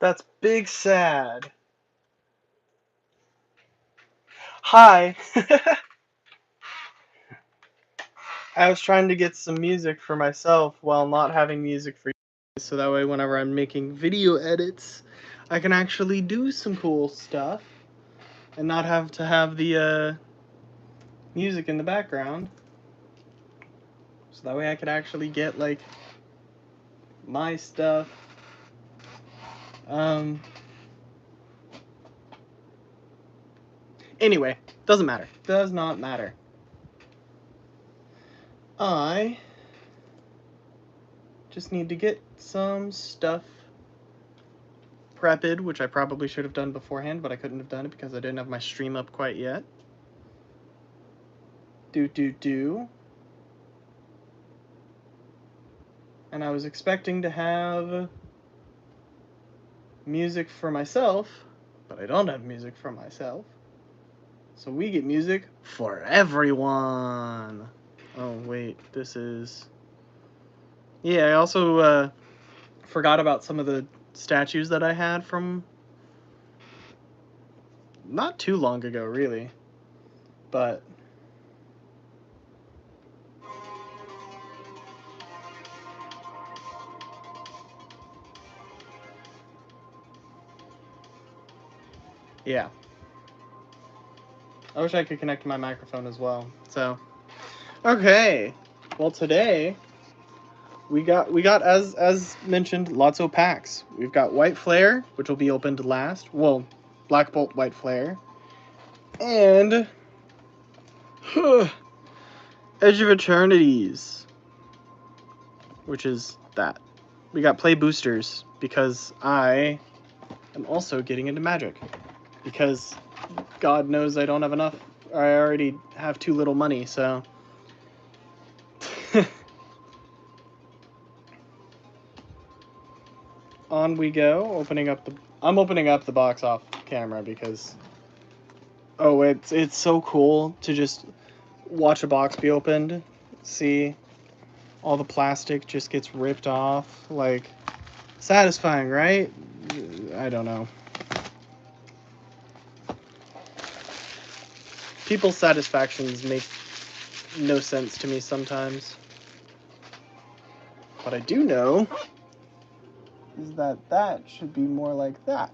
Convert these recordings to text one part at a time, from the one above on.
That's big sad. Hi. I was trying to get some music for myself while not having music for you, so that way whenever I'm making video edits, I can actually do some cool stuff and not have to have the music in the background. So that way I could actually get like my stuff. Anyway, doesn't matter. Does not matter. I just need to get some stuff prepped, which I probably should have done beforehand, but I couldn't have done it because I didn't have my stream up quite yet. And I was expecting to have music for myself, but I don't have music for myself. So we get music for everyone. Oh, wait, this is... Yeah, I also forgot about some of the statues that I had from not too long ago, really. But yeah. I wish I could connect to my microphone as well. So, okay. Well, today we got as mentioned lots of packs. We've got White Flare, which will be opened last. Well, Black Bolt White Flare. And Edge of Eternities, which is that. We got play boosters because I am also getting into Magic because God knows I don't have enough. I already have too little money, so on we go. I'm opening up the box off camera because it's so cool to just watch a box be opened, see all the plastic just gets ripped off, like satisfying, right? I don't know. People's satisfactions make no sense to me sometimes. What I do know is that should be more like that.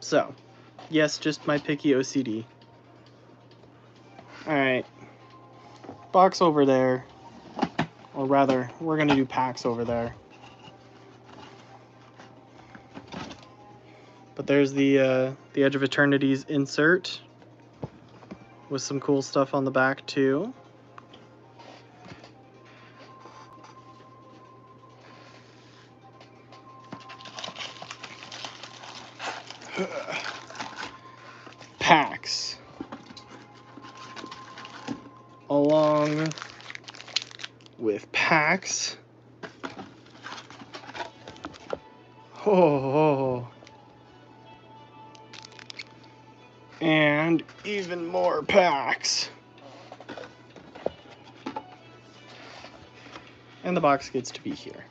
So, yes, just my picky OCD. Alright. Box over there. Or rather, we're going to do packs over there. But there's the Edge of Eternities insert with some cool stuff on the back too. Packs. Along with packs. Oh. And even more packs. And the box gets to be here.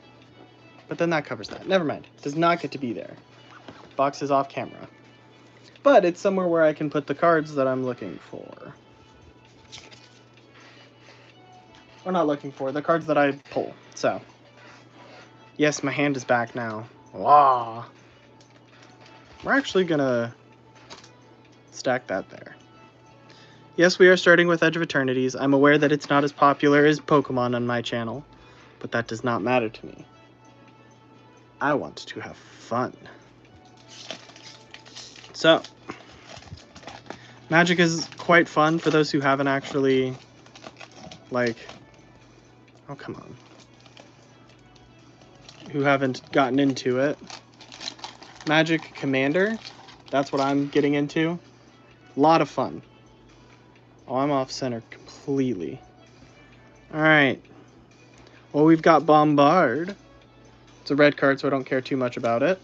But then that covers that. Never mind. It does not get to be there. Box is off camera. But it's somewhere where I can put the cards that I'm looking for. Or not looking for, the cards that I pull. So, yes, my hand is back now. Wow. We're actually gonna stack that there. Yes, we are starting with Edge of Eternities. I'm aware that it's not as popular as Pokemon on my channel, but that does not matter to me. I want to have fun. So, Magic is quite fun for those who haven't actually, like, oh, come on. Who haven't gotten into it. Magic Commander, that's what I'm getting into. A lot of fun. Oh, I'm off center completely. Alright. Well, we've got Bombard. It's a red card, so I don't care too much about it.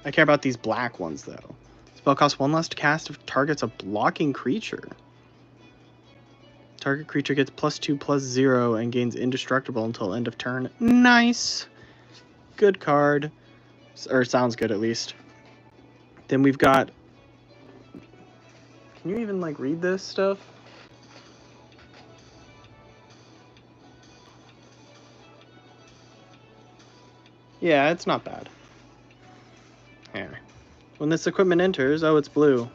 I care about these black ones, though. Spell costs 1 less to cast if targets a blocking creature. Target creature gets +2/+0 and gains indestructible until end of turn. Nice! Good card. Or sounds good, at least. Then we've got... Can you even, like, read this stuff? Yeah, it's not bad. Here. When this equipment enters... Oh, it's blue.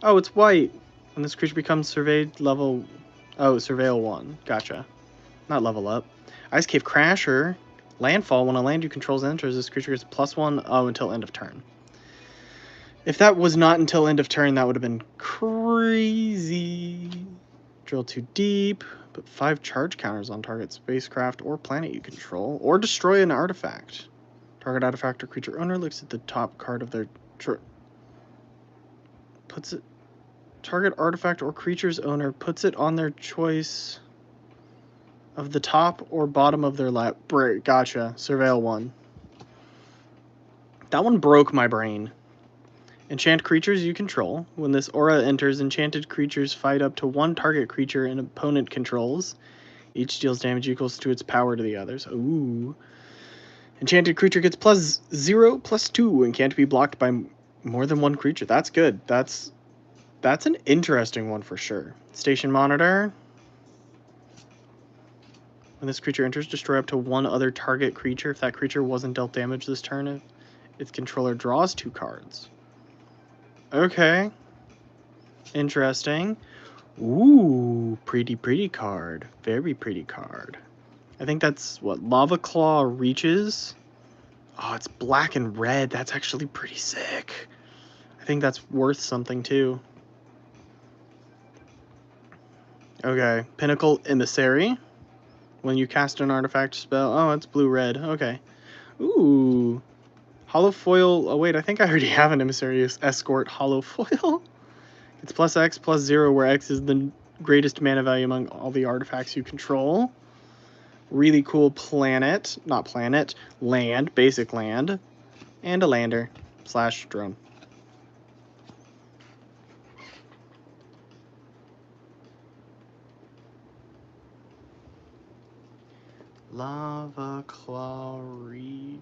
Oh, it's white. When this creature becomes surveyed level... Oh, Surveil 1. Gotcha. Not level up. Ice Cave Crasher. Landfall. When a land you control enters, this creature gets +1 until end of turn. If that was not until end of turn, that would have been crazy. Drill too deep. Put 5 charge counters on target spacecraft or planet you control. Or destroy an artifact. Target artifact or creature owner looks at the top card of their... puts it... Target artifact or creature's owner puts it on their choice of the top or bottom of their lap. Gotcha. Surveil 1. That one broke my brain. Enchant creatures you control. When this aura enters, enchanted creatures fight up to 1 target creature an opponent controls. Each deals damage equals to its power to the others. Ooh. Enchanted creature gets +0/+2 and can't be blocked by more than 1 creature. That's good. That's an interesting one for sure. Station Monitor. When this creature enters, destroy up to 1 other target creature. If that creature wasn't dealt damage this turn, its controller draws 2 cards. Okay. Interesting. Ooh, pretty card. Very pretty card. I think that's what Lava Claw reaches. Oh, it's black and red. That's actually pretty sick. I think that's worth something too. Okay, Pinnacle Emissary. When you cast an artifact spell... Oh, it's blue-red. Okay. Ooh. Hollow Foil... Oh, wait, I think I already have an Emissary Escort Hollow Foil. It's +X/+0, where X is the greatest mana value among all the artifacts you control. Really cool planet. Not planet. Land. Basic land. And a lander. / drone. Lava Claw reaches.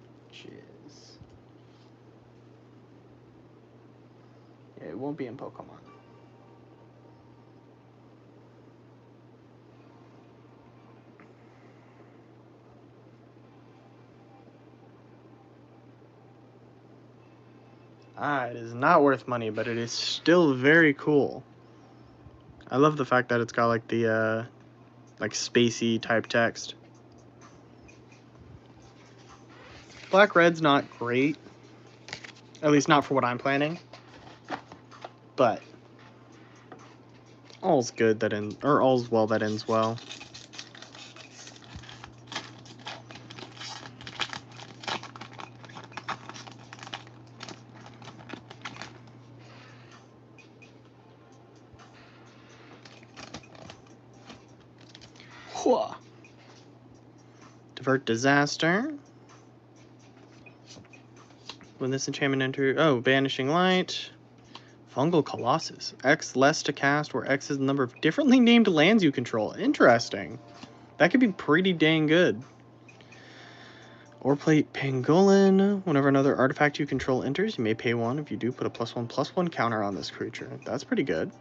Yeah, it won't be in Pokemon. It is not worth money, but it is still very cool. I love the fact that it's got like the like spacey type text. Black-red's not great. At least not for what I'm planning. But all's good that ends, or all's well that ends well. Divert Disaster. When this enchantment enters... Oh, Vanishing Light. Fungal Colossus. X less to cast, where X is the number of differently named lands you control. Interesting. That could be pretty dang good. Or play Pangolin. Whenever another artifact you control enters, you may pay 1. If you do, put a +1/+1 counter on this creature. That's pretty good.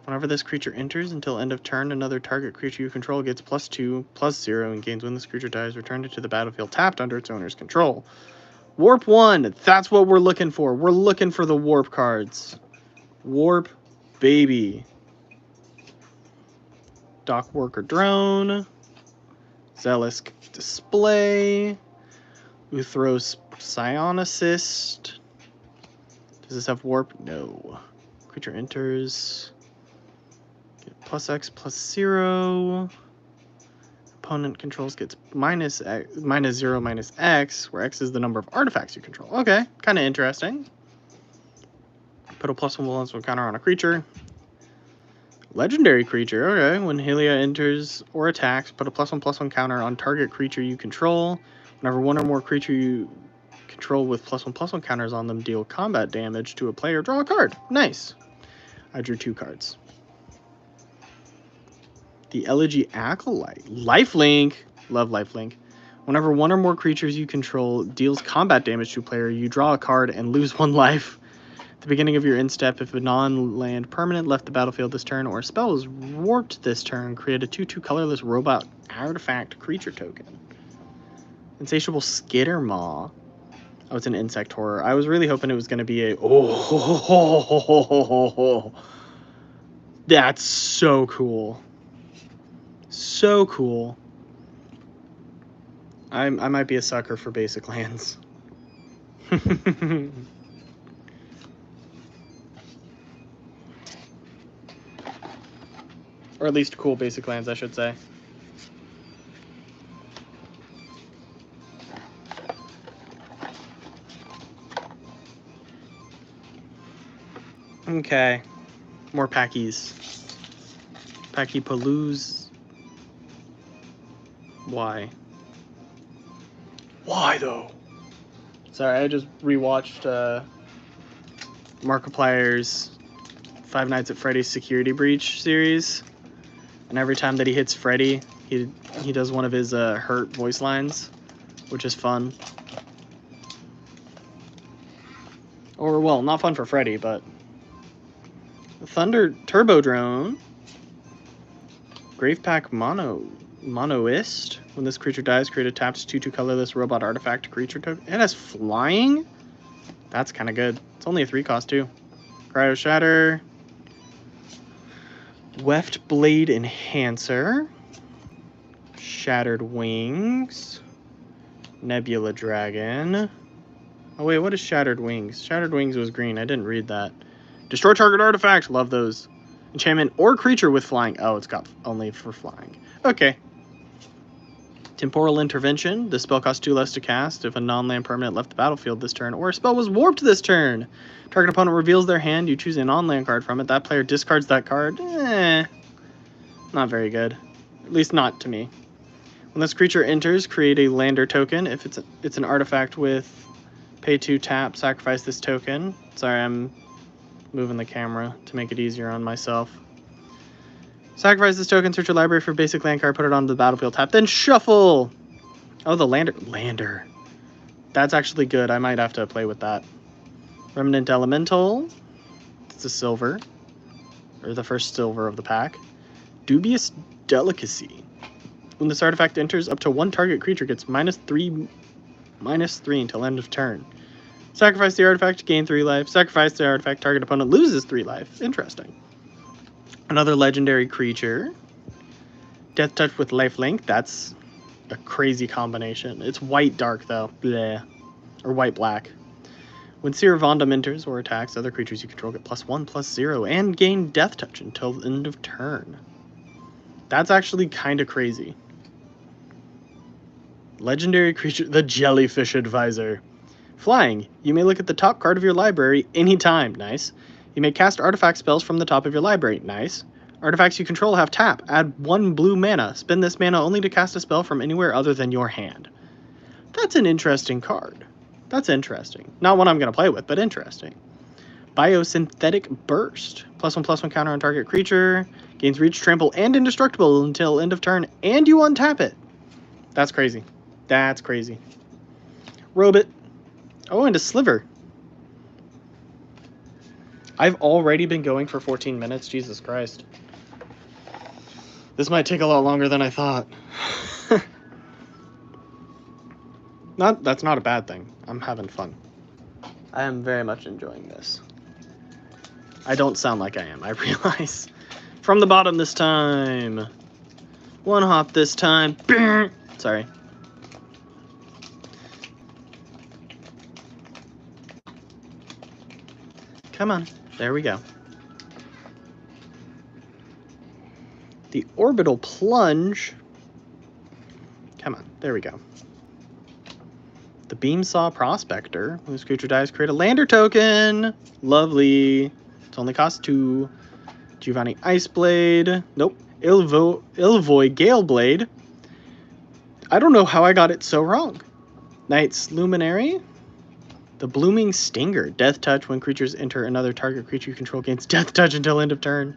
Whenever this creature enters, until end of turn, another target creature you control gets +2/+0 and gains when this creature dies. Return it to the battlefield tapped under its owner's control. Warp 1. That's what we're looking for. We're looking for the warp cards. Warp, baby. Dock Worker Drone. Zealous Display. Uthros Psionicist. Does this have warp? No. Creature enters. Get +X/+0. Opponent controls gets -0/-X, where X is the number of artifacts you control. Okay, kind of interesting. Put a +1/+1 counter on a creature. Legendary creature, okay. When Hylia enters or attacks, put a +1/+1 counter on target creature you control. Whenever 1 or more creature you control with +1/+1 counters on them deal combat damage to a player, draw a card. Nice. I drew 2 cards. The Elegy Acolyte. Lifelink. Love Lifelink. Whenever one or more creatures you control deals combat damage to a player, you draw a card and lose 1 life. At the beginning of your end step, if a non-land permanent left the battlefield this turn or a spell is warped this turn, create a 2/2 colorless robot artifact creature token. Insatiable Skittermaw. Oh, it's an insect horror. I was really hoping it was going to be a... Oh, that's so cool. So cool. I might be a sucker for basic lands. Or at least cool basic lands, I should say. Okay. More packies. Packy-paloos. Why? Why, though? Sorry, I just rewatched Markiplier's Five Nights at Freddy's Security Breach series. And every time that he hits Freddy, he does one of his hurt voice lines, which is fun. Or, well, not fun for Freddy, but... Thunder Turbo Drone. Gravepack Monoist. When this creature dies, create a tapped 2/2 colorless robot artifact creature token. It has flying? That's kind of good. It's only a 3 cost, too. Cryo Shatter. Weft Blade Enhancer. Shattered Wings. Nebula Dragon. Oh, wait, what is Shattered Wings? Shattered Wings was green. I didn't read that. Destroy target artifact. Love those. Enchantment or creature with flying. Oh, it's got only for flying. Okay. Temporal Intervention. The spell costs 2 less to cast if a non-land permanent left the battlefield this turn or a spell was warped this turn. Target opponent reveals their hand. You choose a non-land card from it. That player discards that card. Not very good. At least not to me. When this creature enters, create a lander token. If it's an artifact with pay 2 tap, sacrifice this token. Sorry, I'm moving the camera to make it easier on myself. Sacrifice this token, search your library for basic land card, put it on the battlefield tap, then shuffle! Oh, the lander. That's actually good. I might have to play with that. Remnant Elemental. It's a silver. Or the first silver of the pack. Dubious Delicacy. When this artifact enters, up to 1 target creature gets -3 until end of turn. Sacrifice the artifact, gain 3 life. Sacrifice the artifact, target opponent loses 3 life. Interesting. Another legendary creature. Death Touch with lifelink. That's a crazy combination. It's white dark, though. Bleh. Or white black. When Seer Vondam enters or attacks, other creatures you control get +1/+0 and gain Death Touch until the end of turn. That's actually kind of crazy. Legendary creature, the Jellyfish Advisor. Flying. You may look at the top card of your library anytime. Nice. You may cast artifact spells from the top of your library. Nice. Artifacts you control have tap. Add 1 blue mana. Spend this mana only to cast a spell from anywhere other than your hand. That's an interesting card. That's interesting. Not one I'm going to play with, but interesting. Biosynthetic Burst. +1/+1 counter on target creature. Gains reach, trample, and indestructible until end of turn, and you untap it. That's crazy. That's crazy. Robot. Oh, and a Sliver. I've already been going for 14 minutes. Jesus Christ. This might take a lot longer than I thought. That's not a bad thing. I'm having fun. I am very much enjoying this. I don't sound like I am, I realize. From the bottom this time. 1 hop this time. Sorry. Come on. There we go. The Orbital Plunge. Come on. There we go. The Beamsaw Prospector. When this creature dies, create a lander token. Lovely. It only costs 2. Giovanni Iceblade. Nope. Ilvoy Galeblade. I don't know how I got it so wrong. Knight's Luminary. The Blooming Stinger. Death Touch. When creatures enter another target creature you control gains Death Touch until end of turn.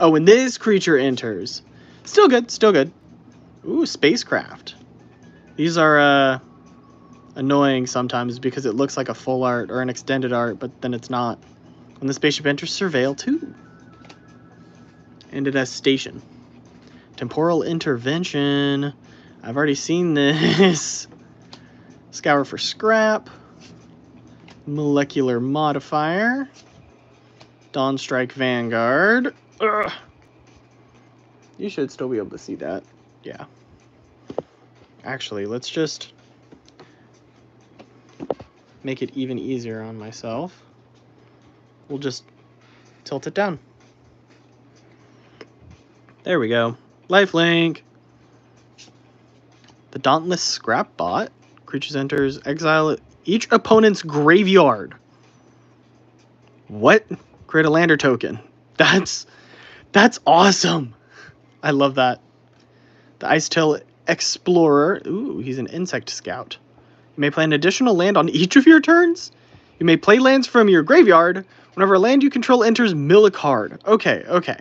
Oh, when this creature enters, Still good, still good. Ooh, spacecraft. These are annoying sometimes because it looks like a full art or an extended art, but then it's not. When the spaceship enters Surveil 2. And it has station. Temporal intervention. I've already seen this. Scour for scrap. Molecular modifier. Dawn Strike Vanguard. Ugh. You should still be able to see that. Yeah. Actually, let's just make it even easier on myself. We'll just tilt it down. There we go. Lifelink. The Dauntless Scrap Bot. Creatures enters exile each opponent's graveyard. What? Create a lander token. That's awesome. I love that. The Icetail Explorer. Ooh, he's an insect scout. You may play an additional land on each of your turns. You may play lands from your graveyard. Whenever a land you control enters, mill a card. Okay, okay.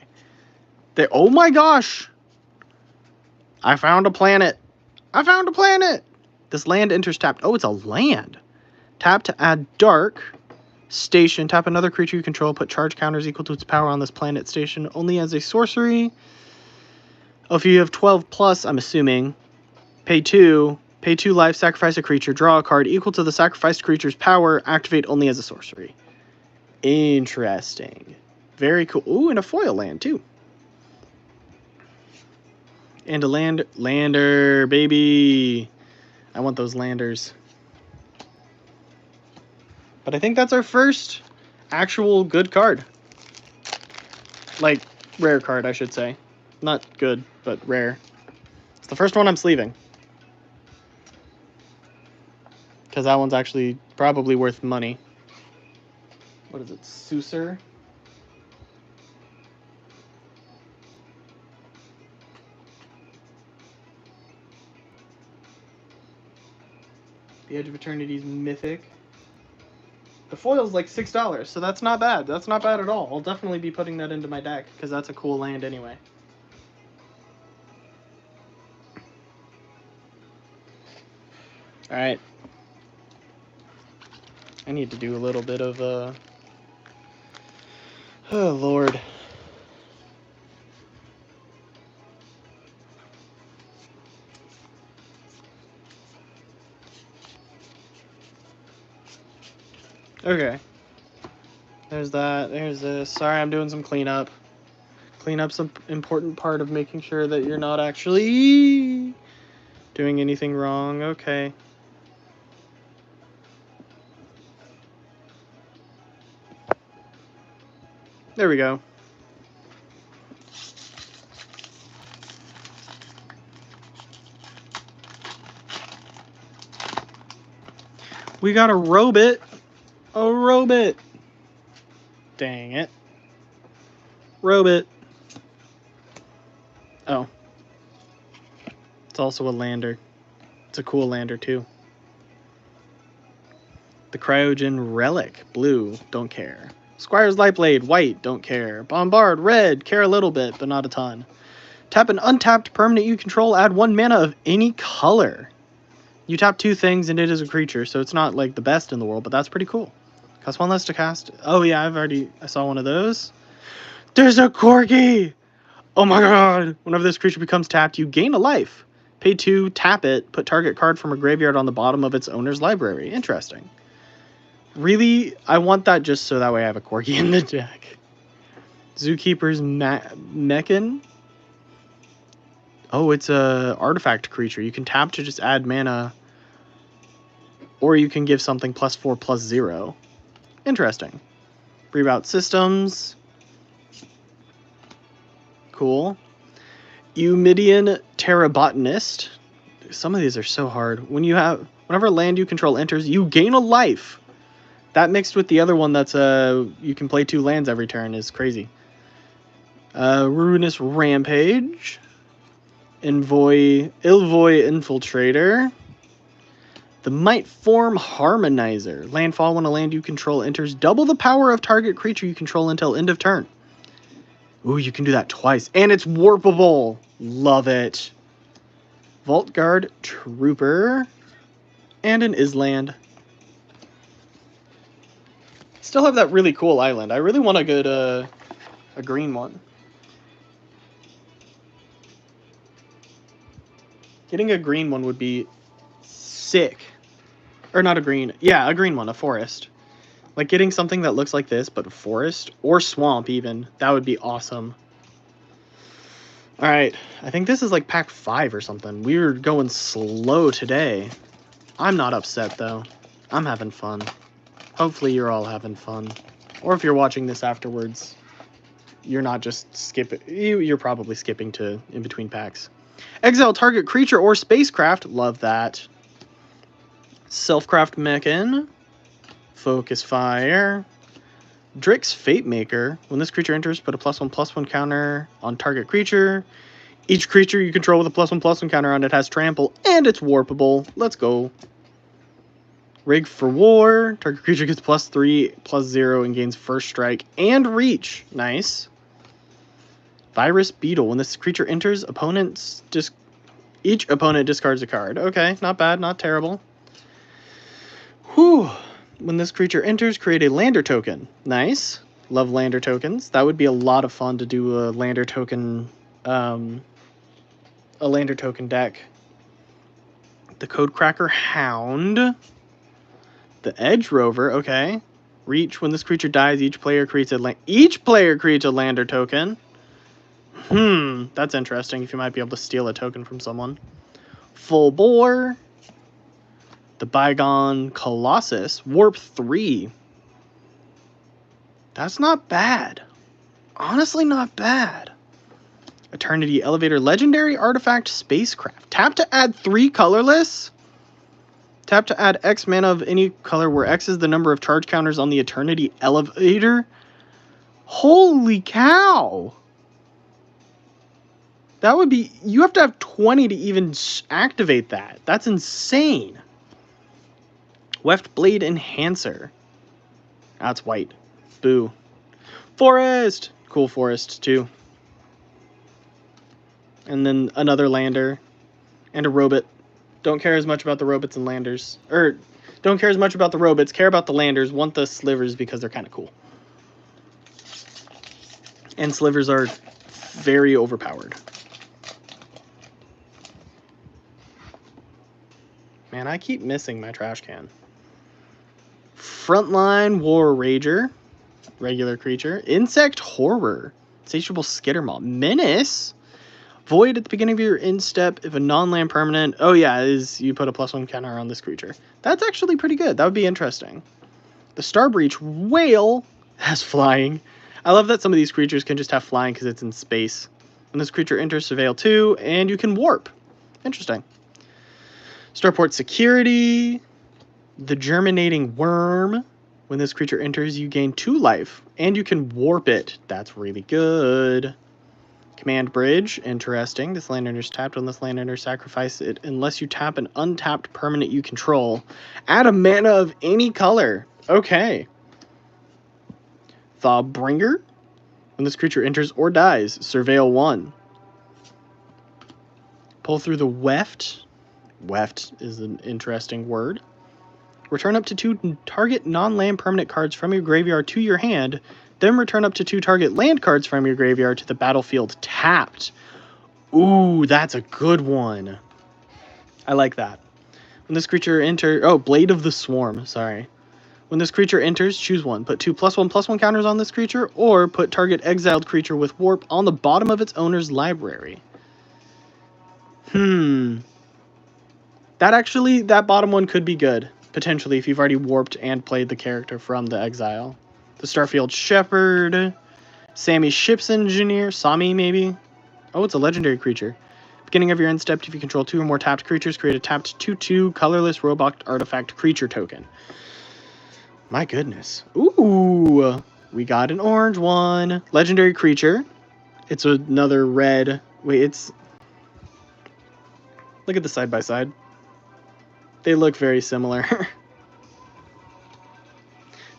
Oh my gosh. I found a planet. I found a planet. This land enters tapped. Oh, it's a land. Tap to add dark. Station. Tap another creature you control. Put charge counters equal to its power on this planet station. Only as a sorcery. Oh, if you have 12 plus, I'm assuming. Pay 2. Pay 2 life. Sacrifice a creature. Draw a card equal to the sacrificed creature's power. Activate only as a sorcery. Interesting. Very cool. Ooh, and a foil land, too. And a lander, baby. I want those landers. But I think that's our first actual good card. Like, rare card, I should say. Not good, but rare. It's the first one I'm sleeving. Because that one's actually probably worth money. What is it? Susur? The Edge of Eternity's mythic. The foil's like $6, so that's not bad. That's not bad at all. I'll definitely be putting that into my deck, because that's a cool land anyway. Alright. I need to do a little bit of, oh, Lord. Okay. There's that. There's this. Sorry, I'm doing some cleanup. Cleanup's an important part of making sure that you're not actually doing anything wrong. Okay. There we go. We got a robot. A robot. Dang it. Robot. Oh. It's also a lander. It's a cool lander, too. The Cryogen Relic. Blue. Don't care. Squire's Lightblade. White. Don't care. Bombard. Red. Care a little bit, but not a ton. Tap an untapped permanent you control. Add 1 mana of any color. You tap 2 things and it is a creature, so it's not like the best in the world, but that's pretty cool. Cost 1 less to cast. Oh yeah, I saw one of those. There's a Corgi! Oh my god! Whenever this creature becomes tapped, you gain a life. Pay 2, tap it, put target card from a graveyard on the bottom of its owner's library. Interesting. Really, I want that just so that way I have a Corgi in the deck. Zookeeper's Mechan. Oh, it's a artifact creature. You can tap to just add mana. Or you can give something +4, +0. Interesting. Reroute systems. Cool. Eumidian Terrabotanist. Some of these are so hard. Whenever land you control enters, you gain a life. That mixed with the other one that's you can play 2 lands every turn is crazy. Ruinous Rampage. Ilvoy Infiltrator. The Might Form Harmonizer. Landfall when a land you control enters. Double the power of target creature you control until end of turn. Ooh, you can do that twice. And it's warpable. Love it. Vault Guard Trooper. And an Island. Still have that really cool island. I really want to get a green one. Getting a green one would be sick. Or not a green. Yeah, a green one. A forest. Like getting something that looks like this, but a forest. Or swamp even. That would be awesome. Alright. I think this is like pack 5 or something. We're going slow today. I'm not upset though. I'm having fun. Hopefully you're all having fun. Or if you're watching this afterwards, you're not just skipping. You're probably skipping to in between packs. Exile target creature or spacecraft. Love that. Selfcraft Mechan. Focus Fire. Drix Fate Maker. When this creature enters, put a +1/+1 counter on target creature. Each creature you control with a +1/+1 counter on it has trample and it's warpable. Let's go. Rig for War. Target creature gets +3/+0 and gains first strike and reach. Nice. Virus Beetle. When this creature enters, each opponent discards a card. Okay, not bad, not terrible. Whew. When this creature enters, create a lander token. Nice. Love lander tokens. That would be a lot of fun to do a lander token deck. The Codecracker Hound. The Edge Rover. Okay. Reach. When this creature dies, each player creates a lander token. That's interesting. If you might be able to steal a token from someone. Full Bore. The Bygone Colossus. Warp 3. That's not bad. Honestly, not bad. Eternity Elevator. Legendary Artifact Spacecraft. Tap to add 3 colorless. Tap to add X mana of any color where X is the number of charge counters on the Eternity Elevator. Holy cow! That would be... You have to have 20 to even activate that. That's insane. Weft Blade Enhancer. That's white. Boo. Forest! Cool forest, too. And then another lander. And a robot. Don't care as much about the robots and landers. Or, don't care as much about the robots. Care about the landers. Want the slivers because they're kind of cool. And slivers are very overpowered. Man, I keep missing my trash can. Frontline War Rager. Regular creature. Insect Horror. Insatiable Skittermaw. Menace. Void at the beginning of your end step if a non-land permanent... Oh yeah, you put a +1 counter on this creature. That's actually pretty good. That would be interesting. The Starbreach Whale has flying. I love that some of these creatures can just have flying because it's in space. When this creature enters, surveil 2, and you can warp. Interesting. Starport Security. The Germinating Worm. When this creature enters, you gain 2 life, and you can warp it. That's really good. Command Bridge. Interesting. This land enters tapped. When this land enters, sacrifice it unless you tap an untapped permanent you control. Add a mana of any color. Okay. Thawbringer. When this creature enters or dies, surveil 1. Pull through the Weft. Weft is an interesting word. Return up to 2 target non-land permanent cards from your graveyard to your hand, then return up to 2 target land cards from your graveyard to the battlefield tapped. Ooh, that's a good one. I like that. When this creature enters... Oh, Blade of the Swarm, sorry. When this creature enters, choose one. Put 2 +1/+1 counters on this creature, or put target exiled creature with warp on the bottom of its owner's library. That bottom one could be good. Potentially, if you've already warped and played the character from the exile. The Starfield Shepherd. Sammy Ship's Engineer. Sami, maybe? Oh, it's a legendary creature. Beginning of your end step, if you control 2 or more tapped creatures, create a tapped 2/2 colorless robot artifact creature token. My goodness. Ooh! We got an orange one. Legendary creature. It's another red. Wait, it's... Look at the side-by-side. They look very similar.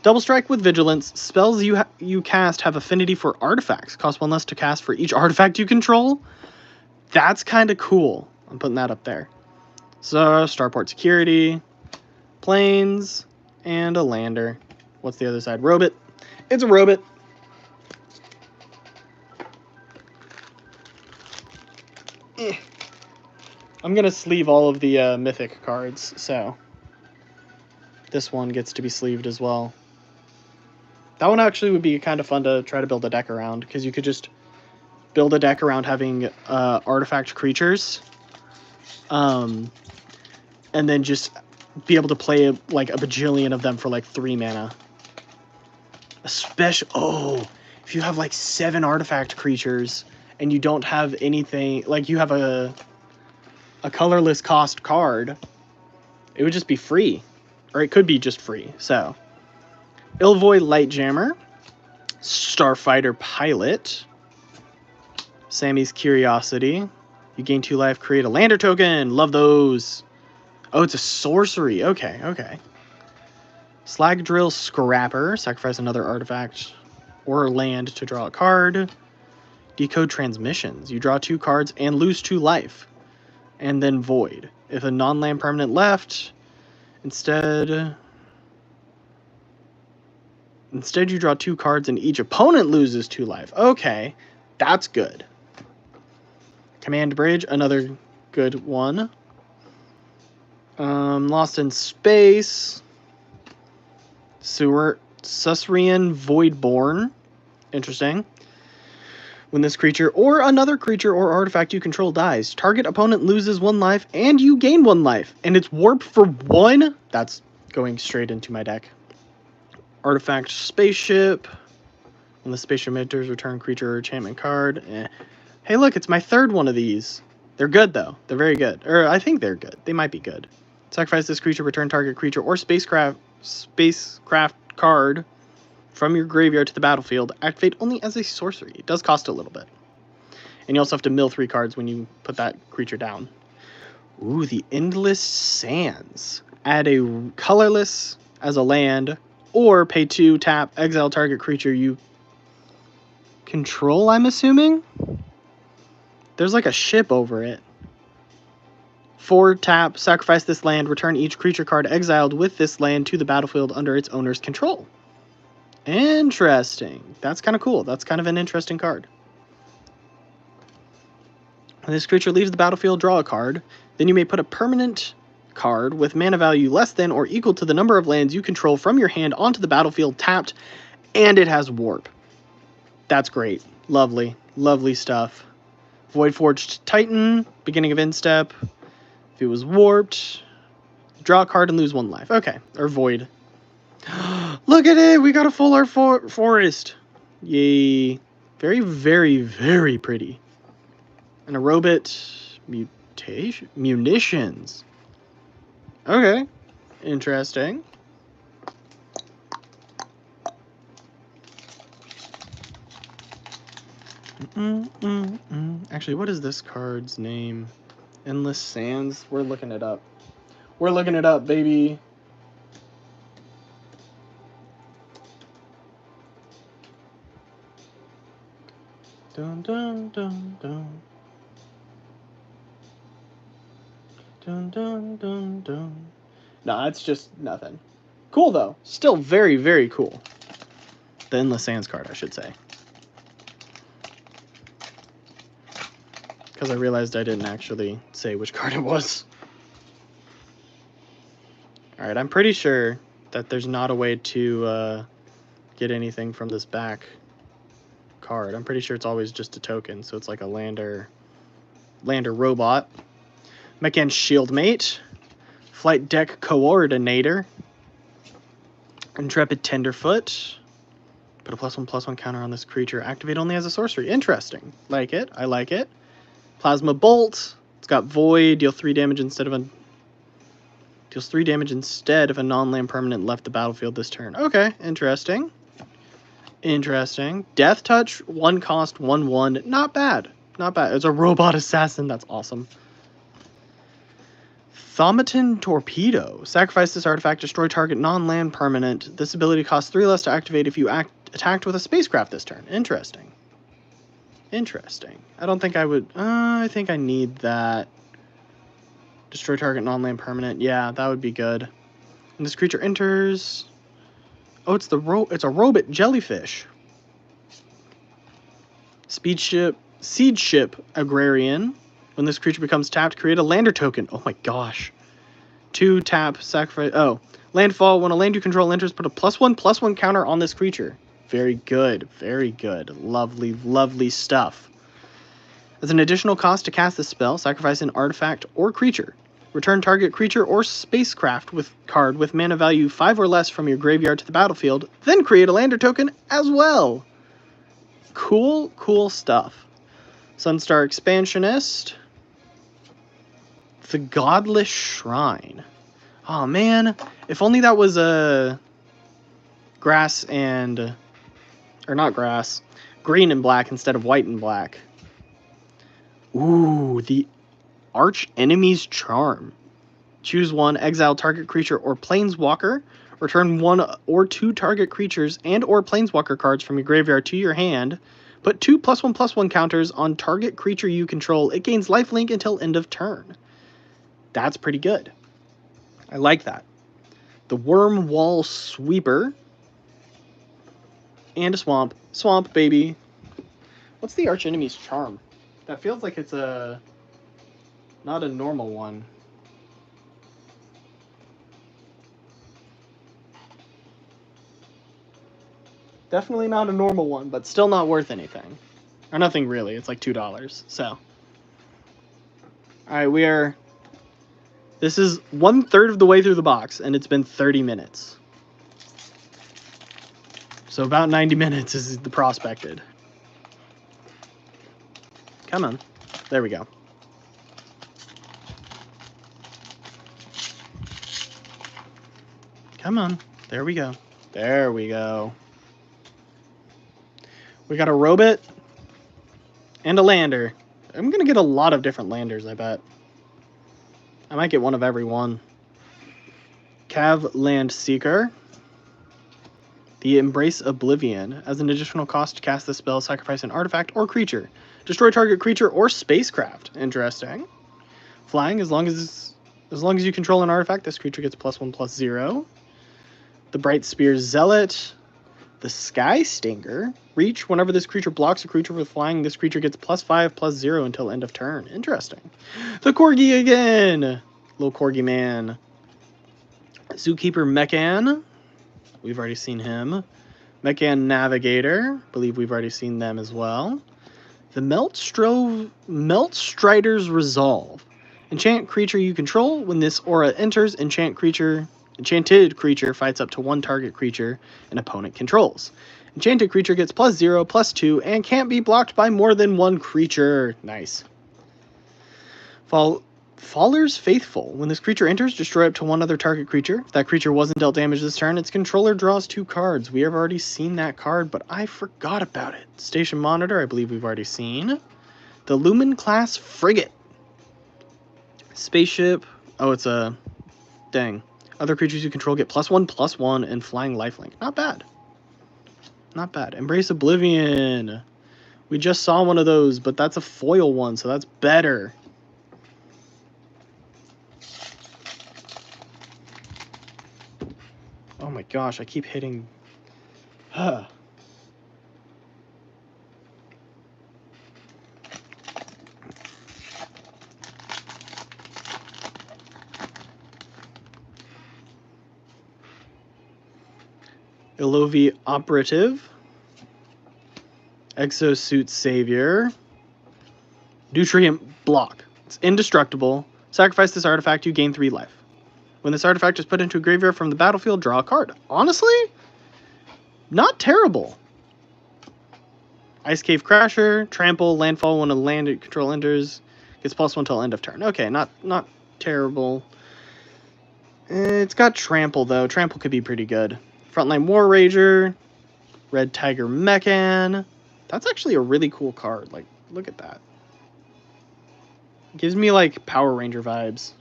Double Strike with Vigilance. Spells you cast have affinity for artifacts. Cost 1 less to cast for each artifact you control. That's kind of cool. I'm putting that up there. So, starport security, planes, and a lander. What's the other side? Robot. It's a robot. I'm going to sleeve all of the mythic cards, so this one gets to be sleeved as well. That one actually would be kind of fun to try to build a deck around, because you could just build a deck around having artifact creatures, and then just be able to play like a bajillion of them for like 3 mana. Especially, if you have like 7 artifact creatures and you don't have anything, like you have a colorless cost card, it would just be free, or it could be just free. So, Ilvoy Lightjammer, Starfighter Pilot, Sammy's Curiosity. You gain 2 life, create a lander token. Love those. Oh, it's a sorcery. Okay, okay. Slag Drill Scrapper. Sacrifice another artifact or land to draw a card. Decode Transmissions. You draw 2 cards and lose 2 life. And then Void. If a non-land permanent left, instead you draw 2 cards and each opponent loses 2 life. Okay, that's good. Command Bridge, another good one. Lost in Space. Susrian Voidborn. Interesting. When this creature or another creature or artifact you control dies, target opponent loses 1 life and you gain 1 life. And it's warp for 1? That's going straight into my deck. Artifact Spaceship. When the spaceship enters, return creature or enchantment card. Hey, look, it's my 3rd one of these. They're good, though. They're very good. Or I think they're good. They might be good. Sacrifice this creature, return target creature or spacecraft card from your graveyard to the battlefield. Activate only as a sorcery. It does cost a little bit. And you also have to mill 3 cards when you put that creature down. Ooh, the Endless Sands. Add a colorless as a land, or pay 2, tap, exile target creature you control, I'm assuming? There's like a ship over it. 4, tap, sacrifice this land, return each creature card exiled with this land to the battlefield under its owner's control. Interesting. That's kind of cool. That's kind of an interesting card. When this creature leaves the battlefield, draw a card. Then you may put a permanent card with mana value less than or equal to the number of lands you control from your hand onto the battlefield tapped, and it has warp. That's great. Lovely. Lovely stuff. Voidforged Titan, beginning of end step. If it was warped, draw a card and lose 1 life. Okay, or void. Look at it! We got a full art forest. Yay. Very, very, very pretty. And a robot munitions. Okay, interesting. Actually, what is this card's name? Endless Sands? We're looking it up. We're looking it up, baby. Dun dun dun dun. Dun dun dun dun. Nah, it's just nothing. Cool though. Still very, very cool. The Endless Sands card, I should say. Because I realized I didn't actually say which card it was. Alright, I'm pretty sure that there's not a way to get anything from this back card. I'm pretty sure it's always just a token, so it's like a lander robot. Mechan Shieldmate. Flight Deck Coordinator. Intrepid Tenderfoot. Put a +1/+1 counter on this creature. Activate only as a sorcery. Interesting. Like it. I like it. Plasma Bolt. It's got Void. Deal 3 damage instead of a... Deals 3 damage instead if a non-land permanent left the battlefield this turn. Okay. Interesting. Interesting. Death Touch. 1 cost, 1/1. Not bad. Not bad. It's a robot assassin. That's awesome. Thaumatin Torpedo. Sacrifice this artifact. Destroy target non-land permanent. This ability costs 3 less to activate if you attacked with a spacecraft this turn. Interesting. Interesting. I don't think I would... I think I need that. Destroy target non-land permanent. Yeah, that would be good. When this creature enters... Oh, it's a robot jellyfish. Siege ship agrarian. When this creature becomes tapped, create a lander token. Oh my gosh. 2 tap, sacrifice... Oh. Landfall. When a land you control enters, put a +1/+1 counter on this creature. Very good. Very good. Lovely, lovely stuff. As an additional cost to cast this spell, sacrifice an artifact or creature. Return target creature or spacecraft card with mana value 5 or less from your graveyard to the battlefield, then create a lander token as well. Cool, cool stuff. Sunstar Expansionist. The Godless Shrine. Oh man, if only that was a grass and... Or not grass. Green and black instead of white and black. Ooh, the Arch Enemy's Charm. Choose one, exile target creature or planeswalker. Return 1 or 2 target creatures and or planeswalker cards from your graveyard to your hand. Put 2 +1/+1 counters on target creature you control. It gains lifelink until end of turn. That's pretty good. I like that. The Worm Wall Sweeper. And a swamp. Swamp, baby. What's the Arch Enemy's Charm? That feels like it's not a normal one. Definitely not a normal one, but still not worth anything. Or nothing really. It's like $2. So. Alright, this is 1/3 of the way through the box, and it's been 30 minutes. So about 90 minutes is the prospected. Come on. There we go. Come on. There we go. There we go. We got a robot and a lander. I'm going to get a lot of different landers, I bet. I might get one of every one. Cav Land Seeker. The Embrace Oblivion. As an additional cost to cast this spell, sacrifice an artifact or creature. Destroy target creature or spacecraft. Interesting. Flying, as long as you control an artifact, this creature gets +1/+0. The Bright Spear Zealot. The Sky Stinger. Reach, whenever this creature blocks a creature with flying, this creature gets +5/+0 until end of turn. Interesting. The Corgi again! Little Corgi man. Zookeeper Mechan. We've already seen him. Mechan Navigator. Believe we've already seen them as well. The Meltstrider's Resolve. Enchant creature you control. When this aura enters, enchanted creature fights up to 1 target creature an opponent controls. Enchanted creature gets +0/+2 and can't be blocked by more than 1 creature. Nice. Faller's Faithful. When this creature enters, destroy up to 1 other target creature. If that creature wasn't dealt damage this turn, its controller draws 2 cards. We have already seen that card, but I forgot about it. Station Monitor, I believe we've already seen. The Lumen Class Frigate. Spaceship. Oh, it's a... Dang. Other creatures you control get +1/+1 and flying lifelink. Not bad. Not bad. Embrace Oblivion. We just saw one of those, but that's a foil one, so that's better. Oh my gosh, I keep hitting... Ilovi Operative. Exosuit Savior. Nutrient Block. It's indestructible. Sacrifice this artifact, you gain 3 life. When this artifact is put into a graveyard from the battlefield, draw a card. Honestly, not terrible. Ice Cave Crasher. Trample. Landfall. When a land control enters, gets +1 till end of turn. Okay, not terrible. It's got Trample, though. Trample could be pretty good. Frontline War Rager, Red Tiger Mechan. That's actually a really cool card. Like, look at that. It gives me, like, Power Ranger vibes.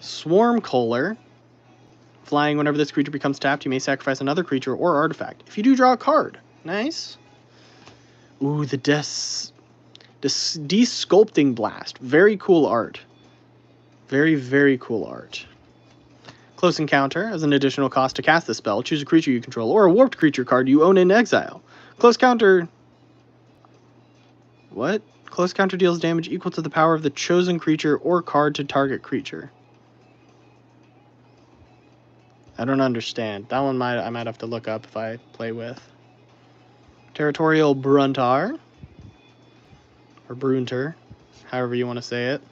Swarm Kohler. Flying, whenever this creature becomes tapped, you may sacrifice another creature or artifact. If you do, draw a card. Nice. Ooh, the Desculpting Blast. Very cool art. Very, very cool art. Close Encounter. As an additional cost to cast the spell, choose a creature you control or a warped creature card you own in exile. Close Counter... What? Close Counter deals damage equal to the power of the chosen creature or card to target creature. I don't understand. That one I might have to look up if I play with. Territorial Bruntar. Or Brunter. However you want to say it.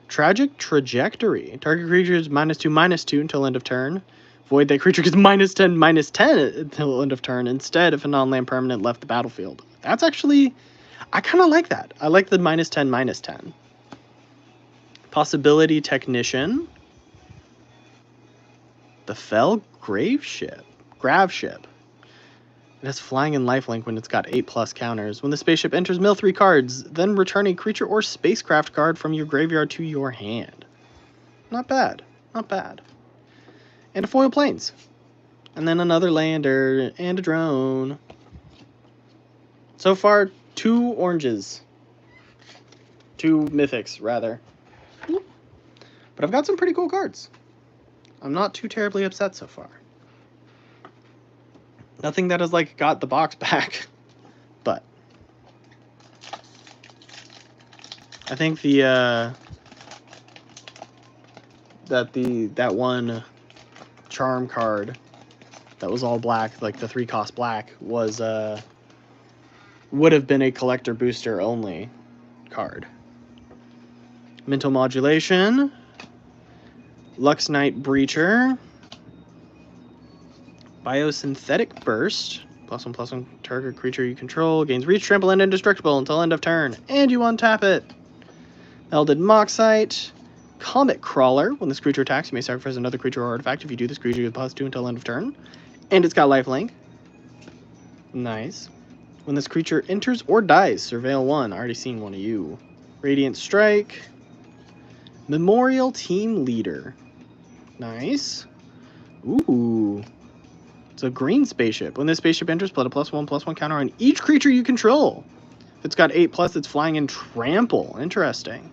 Tragic Trajectory. Target creature is -2/-2 until end of turn. Void that creature gets -10/-10 until end of turn instead if a non-land permanent left the battlefield. That's actually... I kind of like that. I like the -10/-10. Possibility Technician. The Fell Graveship. It has flying and lifelink when it's got 8+ counters. When the spaceship enters, mill 3 cards, then return a creature or spacecraft card from your graveyard to your hand. Not bad. Not bad. And a foil planes. And then another lander and a drone. So far, 2 oranges. 2 mythics, rather. But I've got some pretty cool cards. I'm not too terribly upset so far. Nothing that has, like, got the box back. But I think the, that one charm card that was all black, like the 3-cost black, was, would have been a collector booster only card. Mental Modulation. Lux Knight Breacher. Biosynthetic Burst. +1/+1 target creature you control gains reach, trample, and indestructible until end of turn. And you untap it. Melded Moxite. Comet Crawler. When this creature attacks, you may sacrifice another creature or artifact. If you do, this creature gets +2 until end of turn. And it's got lifelink. Nice. When this creature enters or dies, surveil 1. Already seen one of you. Radiant Strike. Memorial Team Leader. Nice. Ooh. It's a green spaceship. When this spaceship enters, put a +1/+1 counter on each creature you control. If it's got 8+, it's flying and trample. Interesting.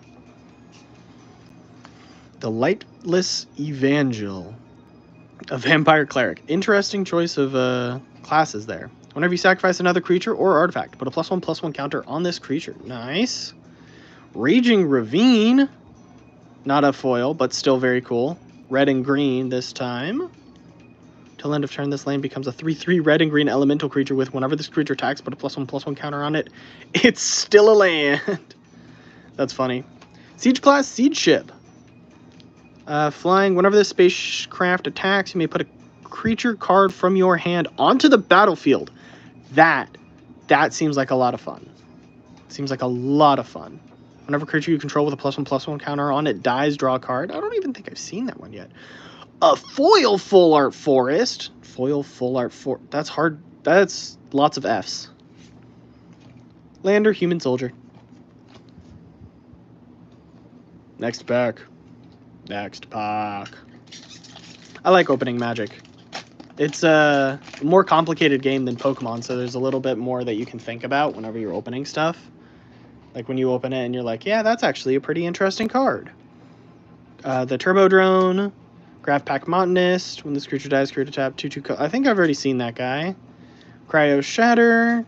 The Lightless Evangel. A Vampire Cleric. Interesting choice of classes there. Whenever you sacrifice another creature or artifact, put a +1/+1 counter on this creature. Nice. Raging Ravine. Not a foil, but still very cool. Red and green this time. Till end of turn, this land becomes a 3/3 red and green elemental creature with whenever this creature attacks, put a +1/+1 counter on it. It's still a land. That's funny. Siege class Siege Ship. Flying, whenever this spacecraft attacks, you may put a creature card from your hand onto the battlefield. That seems like a lot of fun. Seems like a lot of fun. Whenever creature you control with a +1/+1 counter on it dies, draw a card. I don't even think I've seen that one yet. A foil full art forest. Foil full art that's hard. That's lots of F's. Lander, human soldier. Next pack. Next pack. I like opening Magic. It's a more complicated game than Pokemon, so there's a little bit more that you can think about whenever you're opening stuff. Like when you open it and you're like, yeah, that's actually a pretty interesting card. The Turbo Drone. Graph Pack Montanist. When this creature dies, create a tap 2/2. I think I've already seen that guy. Cryo Shatter.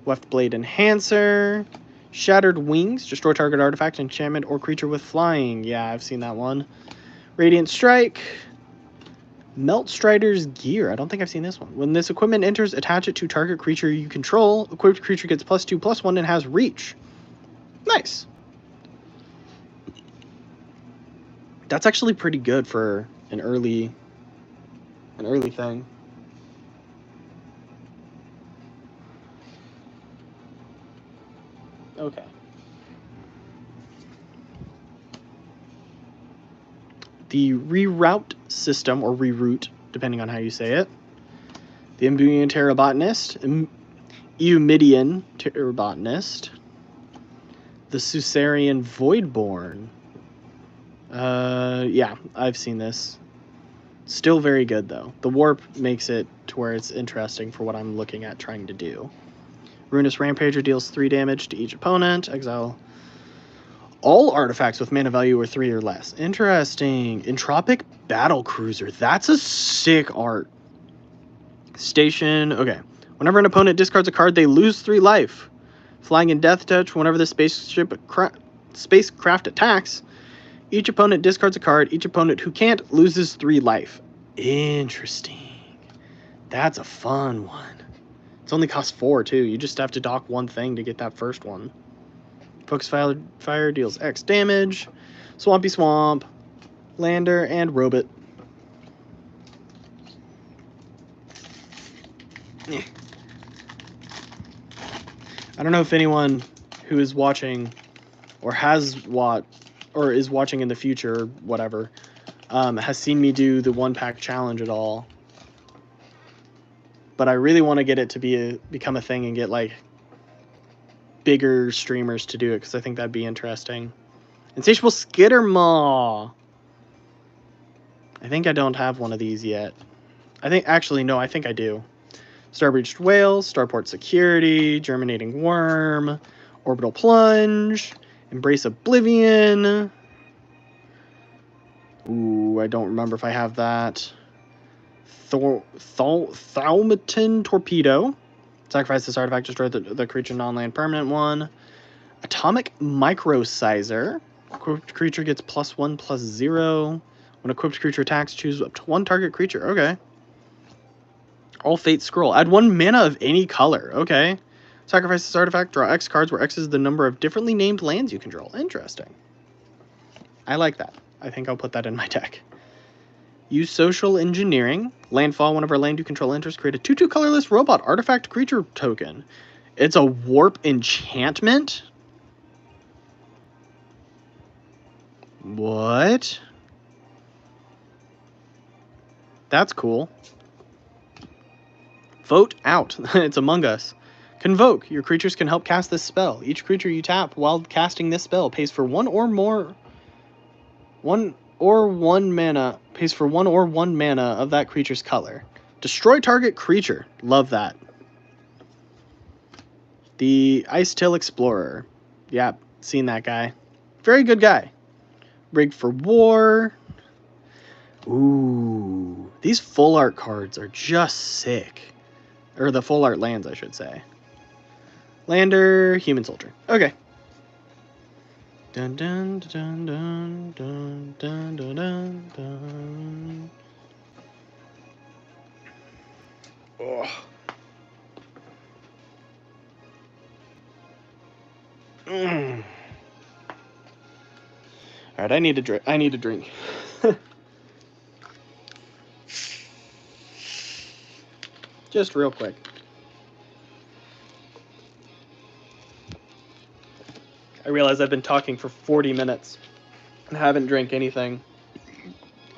Weft Blade Enhancer. Shattered Wings. Destroy target artifact, enchantment, or creature with flying. Yeah, I've seen that one. Radiant Strike. Melt Strider's Gear. I don't think I've seen this one. When this equipment enters, attach it to target creature you control. Equipped creature gets +2/+1 and has reach. Nice. That's actually pretty good for an early thing. Okay. The Reroute System, or Reroute, depending on how you say it. The Imbuing Terrabotanist. Eumidian Terrabotanist. The Susarian Voidborn. Yeah, I've seen this. Still very good, though. The warp makes it to where it's interesting for what I'm looking at trying to do. Ruinous Rampager deals 3 damage to each opponent. Exile all artifacts with mana value or 3 or less. Interesting. Entropic Battle Cruiser. That's a sick art. Station. Okay. Whenever an opponent discards a card, they lose 3 life. Flying in Death Touch. Whenever the spacecraft attacks, each opponent discards a card. Each opponent who can't loses 3 life. Interesting. That's a fun one. It's only costs 4 too. You just have to dock 1 thing to get that first one. Focus Fire deals X damage. Swampy Swamp, Lander, and Robot. Yeah. I don't know if anyone who is watching or has or is watching in the future or whatever has seen me do the 1-pack challenge at all. But I really want to get it to become a thing and get like bigger streamers to do it, because I think that'd be interesting. Insatiable Skittermaw. I think I don't have one of these yet. I think I do. Starbreached Whale, Starport Security, Germinating Worm, Orbital Plunge, Embrace Oblivion. Ooh, I don't remember if I have that. Thaumatin Torpedo. Sacrifice this artifact, destroy the creature non-land permanent one. Atomic Microsizer. Equipped creature gets +1/+0. When equipped creature attacks, choose up to 1 target creature. Okay. All Fate Scroll. Add 1 mana of any color. Okay. Sacrifice this artifact, draw X cards, where X is the number of differently named lands you control. Interesting. I like that. I think I'll put that in my deck. Use Social Engineering. Landfall, whenever a land you control enters, create a 2/2 colorless robot artifact creature token. It's a warp enchantment? What? That's cool. Vote out. It's Among Us. Convoke. Your creatures can help cast this spell. Each creature you tap while casting this spell pays for 1 or 1 mana of that creature's color. Destroy target creature. Love that. The Ice Till Explorer. Yeah, seen that guy. Very good guy. Rig for War. Ooh, these full art cards are just sick. Or the full art lands, I should say. Lander, Human Soldier. Okay. Dun dun dun dun dun dun dun dun dun. Oh. All right, I need a drink. Just real quick. I realize I've been talking for 40 minutes and haven't drank anything.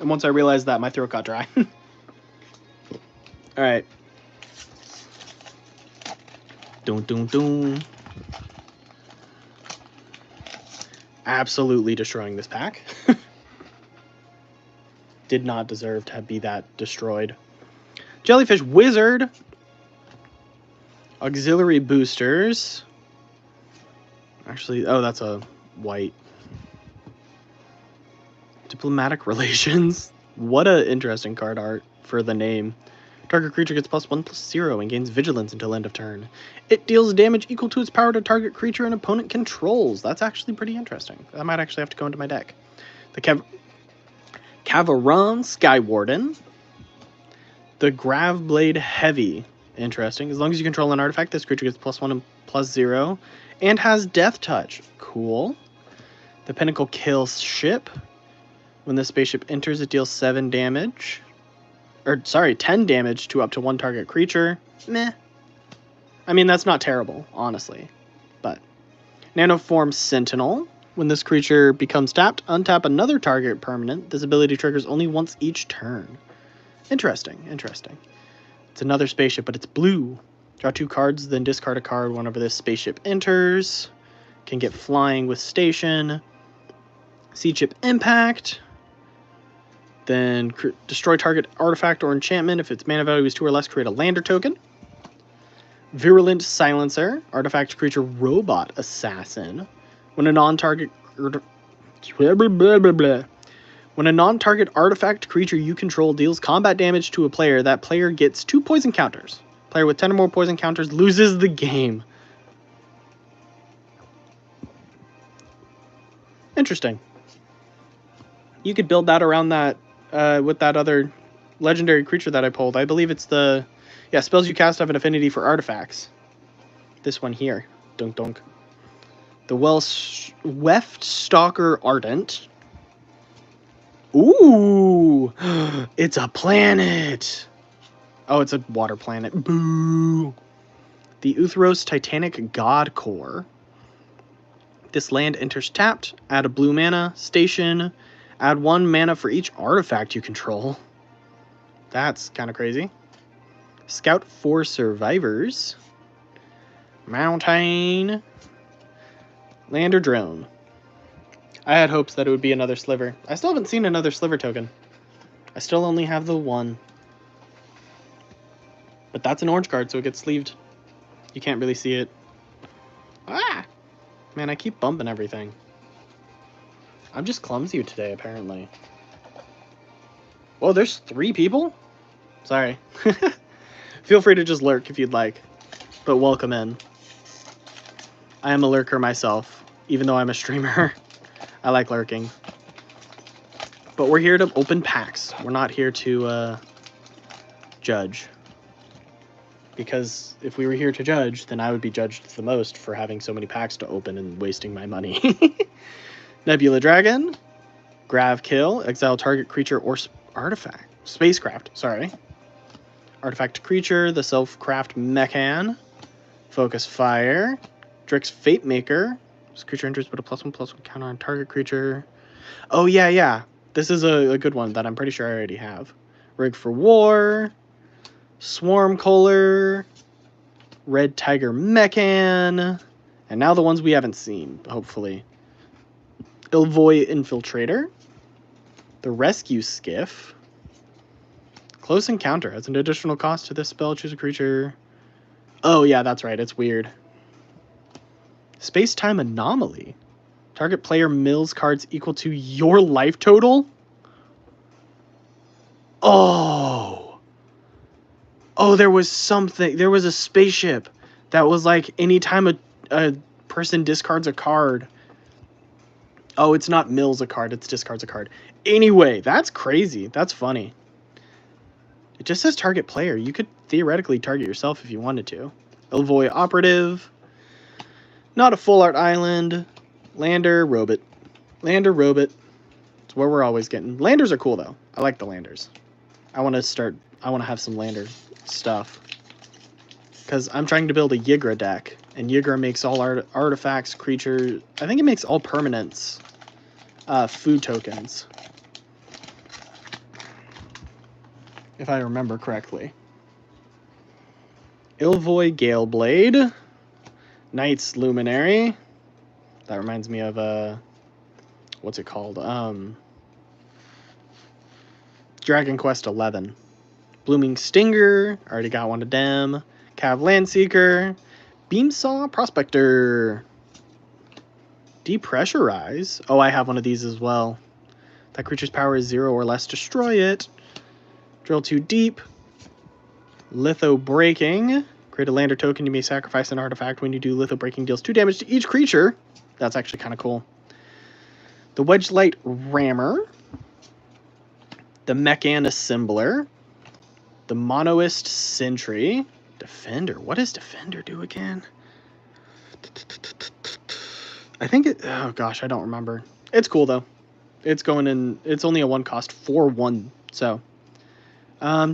And once I realized that, my throat got dry. All right. Dun dun dun. Absolutely destroying this pack. Did not deserve to be that destroyed. Jellyfish Wizard. Auxiliary Boosters. Actually, oh, that's a white. Diplomatic Relations. What a interesting card art for the name. Target creature gets +1/+0 and gains vigilance until end of turn. It deals damage equal to its power to target creature an opponent controls. That's actually pretty interesting. That might actually have to go into my deck. The Cavaron Skywarden. The Graveblade Heavy. Interesting. As long as you control an artifact, this creature gets +1/+0 and has Death Touch. Cool. The Pinnacle Kill Ship. When the spaceship enters, it deals 10 damage to up to 1 target creature. Meh. I mean, that's not terrible, honestly. But Nanoform Sentinel. When this creature becomes tapped, untap another target permanent. This ability triggers only once each turn. Interesting. It's another spaceship, but it's blue. Draw 2 cards, then discard a card whenever this spaceship enters. Can get flying with Station. Sea Chip Impact. Then destroy target artifact or enchantment. If its mana value is 2 or less, create a lander token. Virulent Silencer, artifact creature robot assassin. When a non-target when a non-target artifact creature you control deals combat damage to a player, that player gets 2 poison counters. Player with 10 or more poison counters loses the game. Interesting. You could build that around that with that other legendary creature that I pulled. I believe it's the... Yeah, spells you cast have an affinity for artifacts. This one here. Dunk dunk. The Weft Stalker Ardent. Ooh! It's a planet! Oh, it's a water planet. Boo! The Uthros Titanic God Core. This land enters tapped. Add a blue mana. Station. Add 1 mana for each artifact you control. That's kind of crazy. Scout for Survivors. Mountain. Lander Drone. I had hopes that it would be another sliver. I still haven't seen another sliver token. I still only have the 1. But that's an orange card, so it gets sleeved. You can't really see it. Ah! Man, I keep bumping everything. I'm just clumsy today, apparently. Whoa, there's 3 people? Sorry. Feel free to just lurk if you'd like. But welcome in. I am a lurker myself, even though I'm a streamer. I like lurking. But we're here to open packs. We're not here to judge. Because if we were here to judge, then I would be judged the most for having so many packs to open and wasting my money. Nebula Dragon. Grav Kill. Exile target creature or artifact. Spacecraft, sorry. Artifact creature. The Self-Craft Mechan. Focus Fire. Drix Fate Maker. This creature enters with a +1/+1 counter on target creature. Oh, yeah. This is a good one that I'm pretty sure I already have. Rig for War. Swarm Kohler. Red Tiger Mechan. And now the ones we haven't seen, hopefully. Ilvoy Infiltrator. The Rescue Skiff. Close Encounter. Has an additional cost to this spell. Choose a creature. Oh, yeah, that's right. It's weird. Space-Time Anomaly. Target player mills cards equal to your life total? Oh, there was something. There was a spaceship that was like anytime a person discards a card. Oh, it's not mills a card. It's discards a card. Anyway, that's crazy. That's funny. It just says target player. You could theoretically target yourself if you wanted to. Ilvoy Operative. Not a full art island. Lander, Robot. Lander, Robot. It's where we're always getting. Landers are cool, though. I like the Landers. I want to have some Lander stuff. Because I'm trying to build a Yigra deck. And Yigra makes all artifacts, creatures. I think it makes all permanents food tokens. If I remember correctly. Ilvoy Galeblade. Knight's Luminary. That reminds me of what's it called? Dragon Quest 11. Blooming Stinger. Already got one of them. Cav Landseeker. Beamsaw Prospector. Depressurize. Oh, I have one of these as well. That creature's power is 0 or less. Destroy it. Drill too deep. Litho Breaking. Create a lander token. You may sacrifice an artifact. When you do, Litho Breaking deals 2 damage to each creature. That's actually kind of cool. The Wedgelight Rammer. The Mechan Assembler. The Monoist Sentry. Defender. What does Defender do again? I think it... Oh, gosh, I don't remember. It's cool, though. It's going in... It's only a 1 cost for 1, so...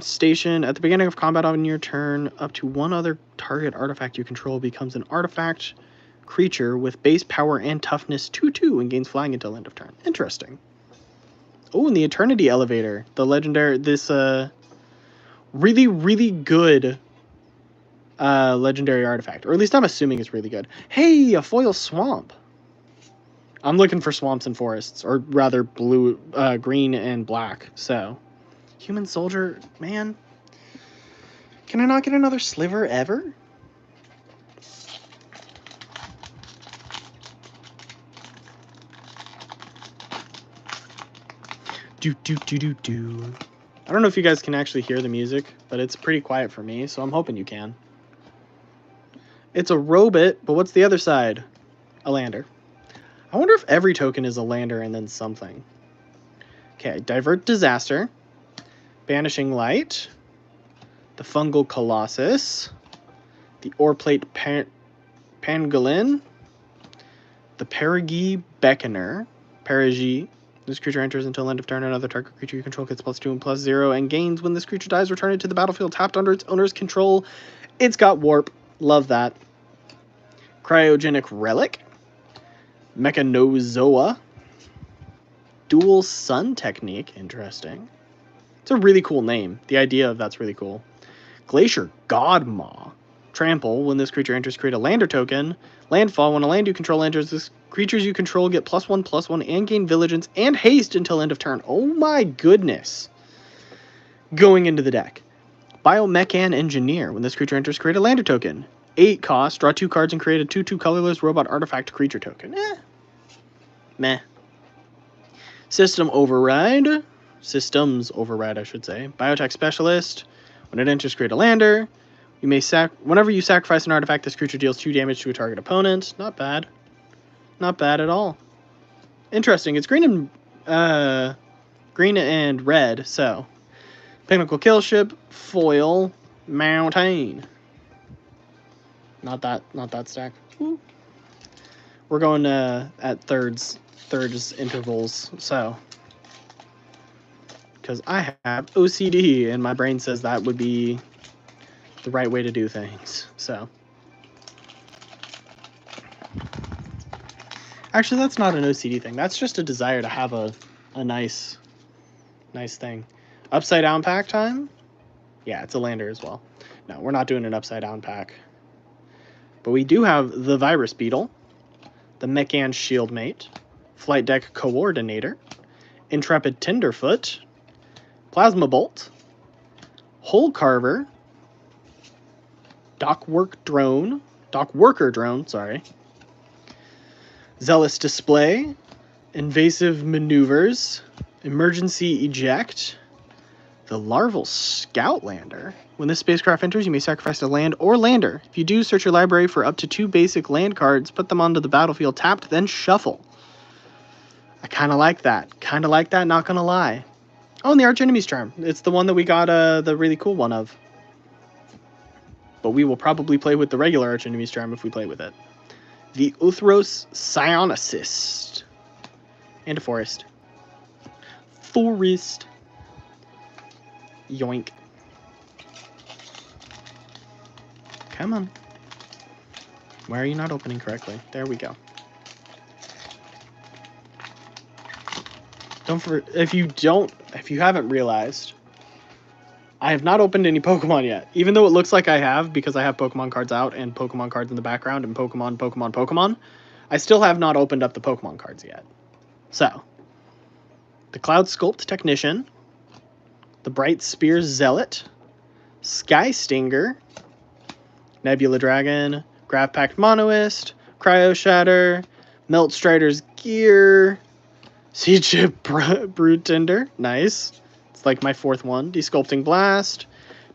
Station. At the beginning of combat on your turn, up to 1 other target artifact you control becomes an artifact creature with base power and toughness 2/2 and gains flying until end of turn. Interesting. Oh, and the Eternity Elevator. The legendary... This, really, really good... legendary artifact. Or at least I'm assuming it's really good. Hey, a foil swamp. I'm looking for swamps and forests. Or rather, blue, green and black. So... Human Soldier, man. Can I not get another sliver ever? Do, do, do, do, do. I don't know if you guys can actually hear the music, but it's pretty quiet for me, so I'm hoping you can. It's a robot, but what's the other side? A lander. I wonder if every token is a lander and then something. Okay, Divert Disaster. Banishing Light. The Fungal Colossus. The Oreplate Pangolin. The Perigee Beckoner. Perigee. This creature enters until end of turn. Another target creature you control gets +2 and +0 and gains. When this creature dies, return it to the battlefield tapped under its owner's control. It's got Warp. Love that. Cryogenic Relic. Mechanozoa. Dual Sun Technique. Interesting. It's a really cool name. The idea of that's really cool. Glacier Godmaw. Trample. When this creature enters, create a lander token. Landfall. When a land you control enters, this creatures you control get +1/+1 and gain Vigilance and Haste until end of turn. Oh my goodness. Going into the deck. Biomechan Engineer. When this creature enters, create a lander token. 8 cost. Draw 2 cards and create a 2/2 colorless robot artifact creature token. Meh. System Override. Systems Override, I should say. Biotech Specialist. When it enters, create a lander. You may whenever you sacrifice an artifact, this creature deals 2 damage to a target opponent. Not bad. Not bad at all. Interesting. It's green and red, so Pinnacle Killship, Foil, Mountain. Not that stack. Woo. We're going at thirds intervals, so because I have OCD and my brain says that would be the right way to do things. So actually, that's not an OCD thing. That's just a desire to have a nice thing. Upside down pack time? Yeah, it's a lander as well. No, we're not doing an upside down pack. But we do have the Virus Beetle, the Mechan Shieldmate, Flight Deck Coordinator, Intrepid Tenderfoot, Plasma Bolt, Hole Carver, Dockworker Drone, sorry, Zealous Display, Invasive Maneuvers, Emergency Eject, the Larval Scoutlander. When this spacecraft enters, you may sacrifice a land or lander. If you do, search your library for up to 2 basic land cards, put them onto the battlefield tapped, then shuffle. I kind of like that, not gonna lie. Oh, and the Archenemy's Charm. It's the one that we got the really cool one of. But we will probably play with the regular Archenemy's Charm if we play with it. The Uthros Psionicist. And a Forest. Yoink. Come on. Why are you not opening correctly? There we go. If you haven't realized, I have not opened any Pokemon yet. Even though it looks like I have, because I have Pokemon cards out and Pokemon cards in the background and Pokemon, I still have not opened up the Pokemon cards yet. So, the Cloud Sculpt Technician, the Bright Spear Zealot, Sky Stinger, Nebula Dragon, Graph Pact Monoist, Cryo Shatter, Melt Strider's Gear, Seed Ship Brood Tender, nice. It's like my 4th one. Desculpting Blast,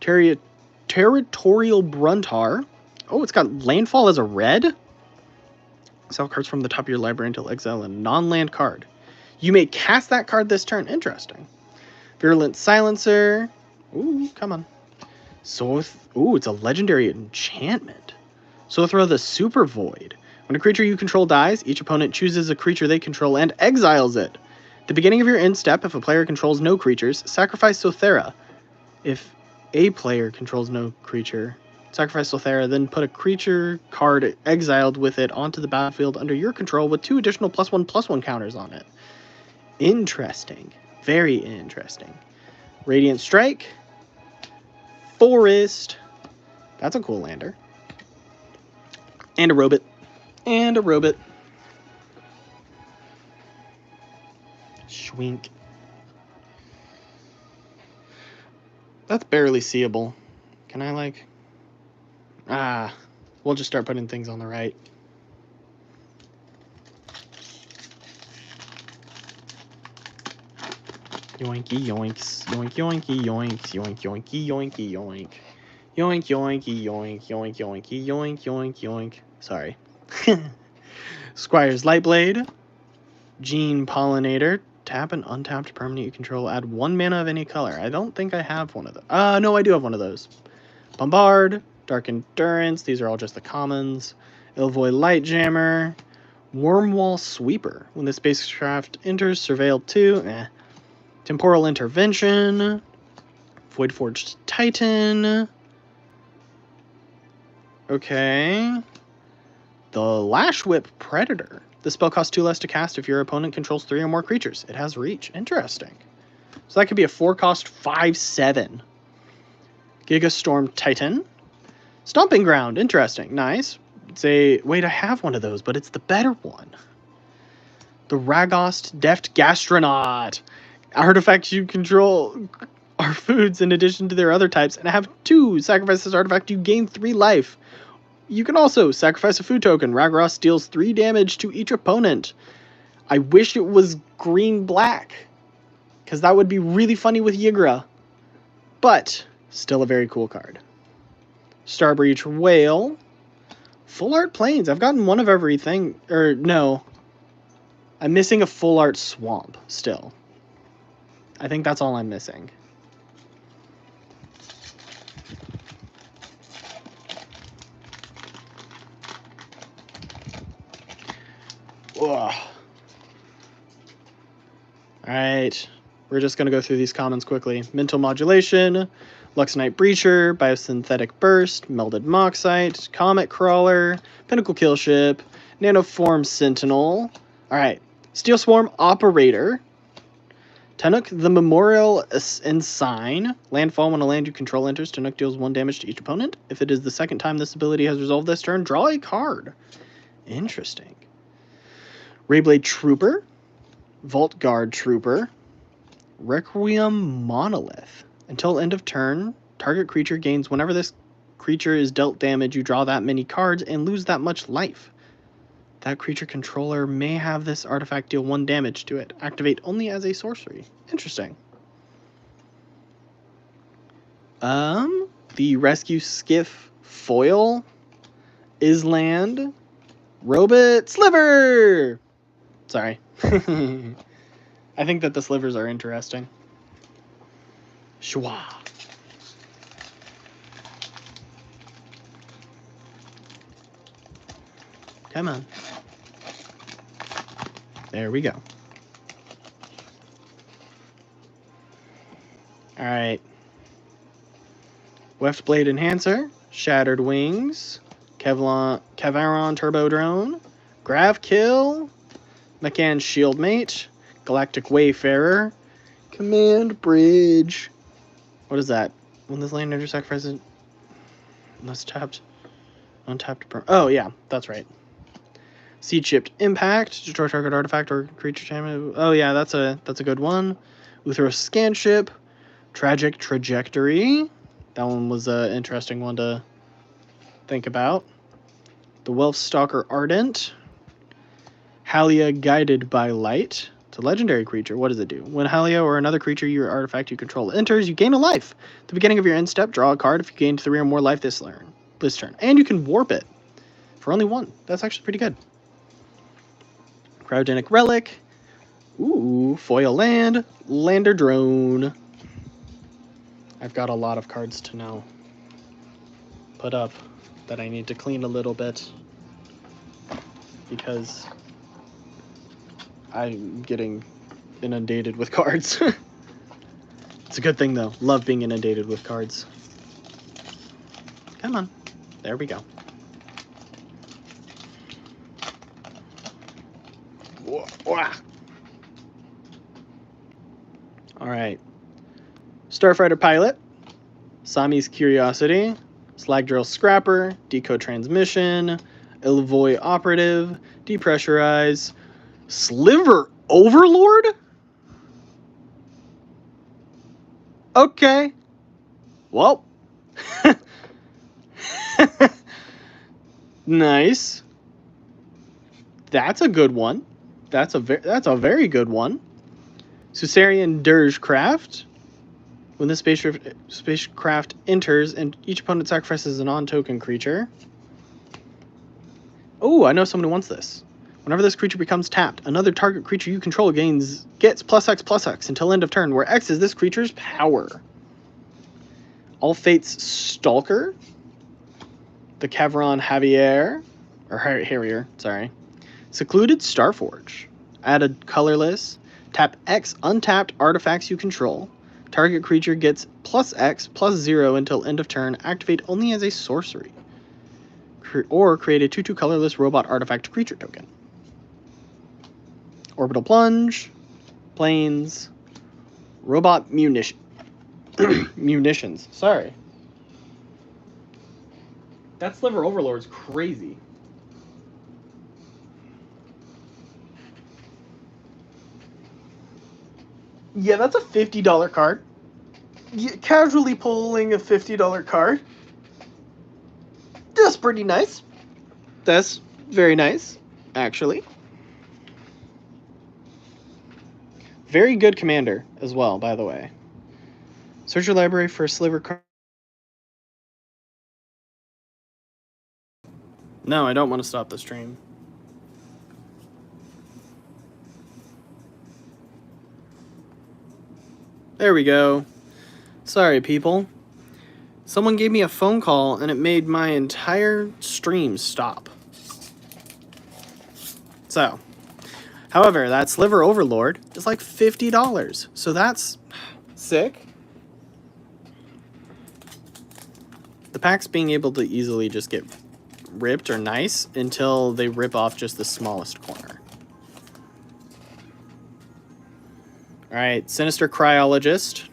Territorial Bruntar. Oh, it's got Landfall as a red. Exile cards from the top of your library until exile a non-land card. You may cast that card this turn. Interesting. Virulent Silencer. Ooh, come on. Ooh, it's a legendary enchantment. Sothra the Super Void. When a creature you control dies, each opponent chooses a creature they control and exiles it. At the beginning of your end step, if a player controls no creatures, sacrifice Sothera. If a player controls no creature, sacrifice Sothera, then put a creature card exiled with it onto the battlefield under your control with 2 additional +1/+1 counters on it. Interesting. Very interesting. Radiant Strike. Forest. That's a cool lander. And a robot. And a robot. Schwink. That's barely seeable. Can I, like... we'll just start putting things on the right. Yoinky yoinks, yoink yoinky yoinks, yoink yoinky yoinky yoink. Yoink yoinky yoink, yoink yoinky yoink, yoink yoink. Sorry. Squire's Lightblade. Gene Pollinator. Tap an untapped permanent you control. Add 1 mana of any color. I don't think I have one of those. No, I do have one of those. Bombard. Dark Endurance. These are all just the commons. Ilvoy Lightjammer. Wormwall Sweeper. When the spacecraft enters, surveil 2. Temporal Intervention. Voidforged Titan. Okay. The Lash Whip Predator. The spell costs 2 less to cast if your opponent controls 3 or more creatures. It has reach. Interesting. So that could be a 4-cost 5/7. Gigastorm Titan. Stomping Ground. Interesting. Nice. Wait, I have one of those, but it's the better one. The Ragost Deft Gastronaut. Artifacts you control are foods in addition to their other types, and have 2. Sacrifice this artifact, you gain 3 life. You can also sacrifice a food token. Ragros deals 3 damage to each opponent. I wish it was green-black, because that would be really funny with Ygra. But still a very cool card. Starbreach Whale. Full Art Plains. I've gotten one of everything. Or, no. I'm missing a Full Art Swamp still. I think that's all I'm missing. Ugh. Alright, we're just going to go through these commons quickly. Mental Modulation, Luxonite Breacher, Biosynthetic Burst, Melded Moxite, Comet Crawler, Pinnacle Killship, Nanoform Sentinel. Alright, Steel Swarm Operator, Tanuk the Memorial Ensign. Landfall when a land you control enters, Tanuk deals 1 damage to each opponent. If it is the second time this ability has resolved this turn, draw a card. Interesting. Rayblade Trooper, Vault Guard Trooper, Requiem Monolith. Until end of turn, target creature gains whenever this creature is dealt damage, you draw that many cards and lose that much life. That creature controller may have this artifact deal 1 damage to it. Activate only as a sorcery. Interesting. The Rescue Skiff Foil, Island, Robot Sliver! Sorry. I think that the slivers are interesting. Shwa. Come on. There we go. Alright. Weft Blade Enhancer, Shattered Wings, Kavaron Turbo Drone, Grav Kill, Mechan Shieldmate, Galactic Wayfarer, Command Bridge. What is that? When this land enters, sacrifices unless tapped. Untapped. Oh, yeah, that's right. Seed Shipped Impact, destroy target artifact or creature damage. Oh, yeah, that's a good one. Uthros Scanship, Tragic Trajectory. That one was an interesting one to think about. The Wealth Stalker Ardent. Halia Guided by Light. It's a legendary creature. What does it do? When Halia or another creature your artifact you control enters, you gain a life. At the beginning of your end step, draw a card if you gain 3 or more life this turn. And you can warp it for only 1. That's actually pretty good. Cryogenic Relic. Ooh, Foil Land. Lander Drone. I've got a lot of cards to now put up that I need to clean a little bit because I'm getting inundated with cards. It's a good thing though. Love being inundated with cards. Come on. There we go. Alright. Starfighter Pilot, Sami's Curiosity, Slagdrill Scrapper, Decode Transmission, Ilvoy Operative, Depressurize, Sliver Overlord? Okay. Well. Nice. That's a good one. That's a very good one. Susarian Dirgecraft. When this spacecraft enters, and each opponent sacrifices a non-token creature. Oh, I know someone who wants this. Whenever this creature becomes tapped, another target creature you control gets +X/+X until end of turn, where X is this creature's power. All Fates Stalker. The Cavron Harrier, sorry. Secluded Starforge. Add a colorless. Tap X untapped artifacts you control. Target creature gets +X/+0 until end of turn. Activate only as a sorcery. Or create a 2/2 colorless robot artifact creature token. Orbital Plunge. Planes. Robot munitions. Sorry. That Sliver Overlord's crazy. Yeah, that's a $50 card. Yeah, casually pulling a $50 card. That's pretty nice. That's very nice, actually. Very good commander as well, by the way. Search your library for a Sliver card. No, I don't want to stop the stream. There we go. Sorry, people. Someone gave me a phone call and it made my entire stream stop. So, however, that Sliver Overlord is like $50. So that's sick. The packs being able to easily just get ripped are nice until they rip off just the smallest corner. Alright, Sinister Cryologist.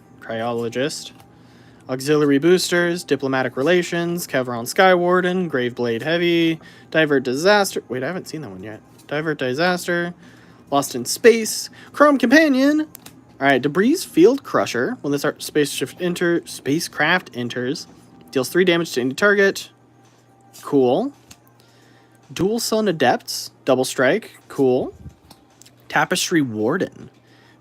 Auxiliary Boosters, Diplomatic Relations, Kevron Skywarden, Graveblade Heavy, Divert Disaster. Wait, I haven't seen that one yet. Divert Disaster, Lost in Space, Chrome Companion. Alright, Debris Field Crusher. When this spacecraft enters, deals 3 damage to any target. Cool. Dual Sun Adepts, Double Strike. Cool. Tapestry Warden.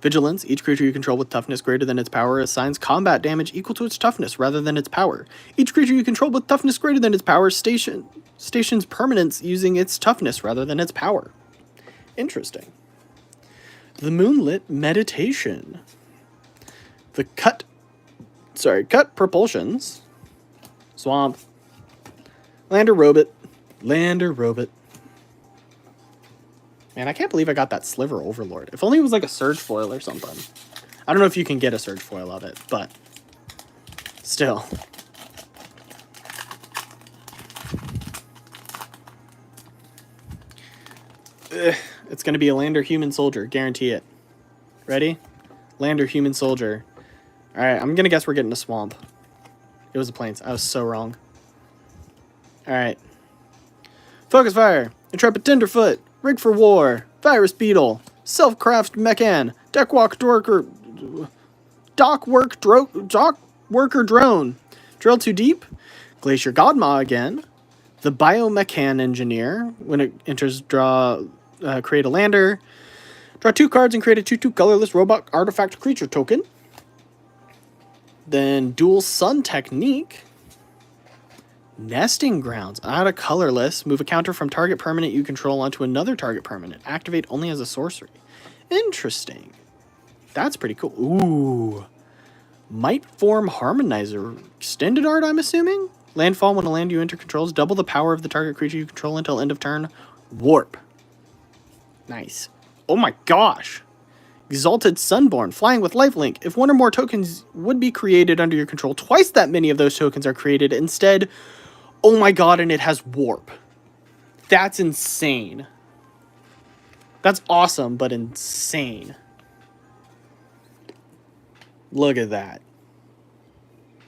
Vigilance. Each creature you control with toughness greater than its power assigns combat damage equal to its toughness rather than its power. Each creature you control with toughness greater than its power stations permanence using its toughness rather than its power. Interesting. The Moonlit Meditation. The Cut Propulsions. Swamp. Lander Robot. Man, I can't believe I got that Sliver Overlord. If only it was like a Surge Foil or something. I don't know if you can get a Surge Foil of it, but still. It's going to be a Lander Human Soldier. Guarantee it. Ready? Lander Human Soldier. Alright, I'm going to guess we're getting a Swamp. It was a Plains. I was so wrong. Alright. Focus Fire. Intrepid Tenderfoot. Rig for War, Virus Beetle, Self-Craft Mechan, Dock Worker Drone, Drill Too Deep, Glacier Godma again, the Biomechan Engineer. When it enters, create a lander, draw 2 cards and create a 2/2 colorless robot artifact creature token. Then Dual Sun Technique. Nesting Grounds. Add a colorless. Move a counter from target permanent you control onto another target permanent. Activate only as a sorcery. Interesting. That's pretty cool. Ooh. Might Form Harmonizer. Extended art, I'm assuming? Landfall. When a land you enter controls, double the power of the target creature you control until end of turn. Warp. Nice. Oh my gosh. Exalted Sunborn. Flying with Lifelink. If one or more tokens would be created under your control, twice that many of those tokens are created. Instead, oh my god, and it has Warp. That's insane. That's awesome, but insane. Look at that.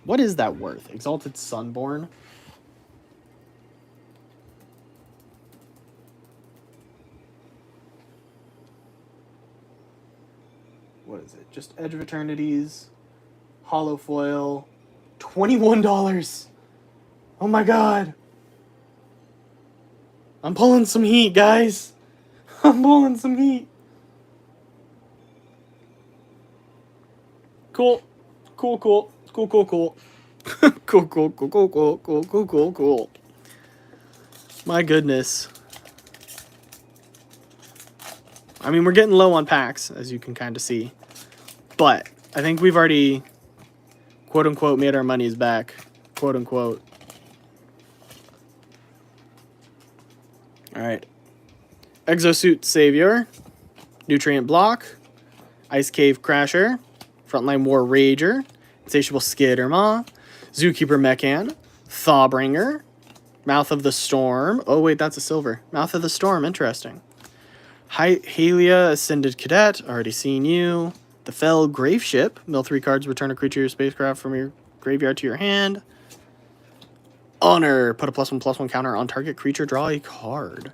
What is that worth? Exalted Sunborn? What is it? Just Edge of Eternities. Hollow Foil. $21. Oh my god. I'm pulling some heat, guys. I'm pulling some heat. Cool. Cool, cool. Cool, cool, cool. Cool, cool, cool, cool, cool, cool, cool, cool, cool. My goodness. I mean, we're getting low on packs, as you can kind of see. But I think we've already, quote-unquote, made our monies back. Quote-unquote. Alright. Exosuit Savior. Nutrient Block. Ice Cave Crasher. Frontline War Rager. Insatiable Skittermaw. Zookeeper Mechan. Thawbringer. Mouth of the Storm. Oh, wait, that's a silver. Mouth of the Storm, interesting. Halia Ascended Cadet. Already seen you. The Fell Graveship. Mill 3 cards. Return a creature or spacecraft from your graveyard to your hand. Honor. Put a +1/+1 counter on target creature. Draw a card.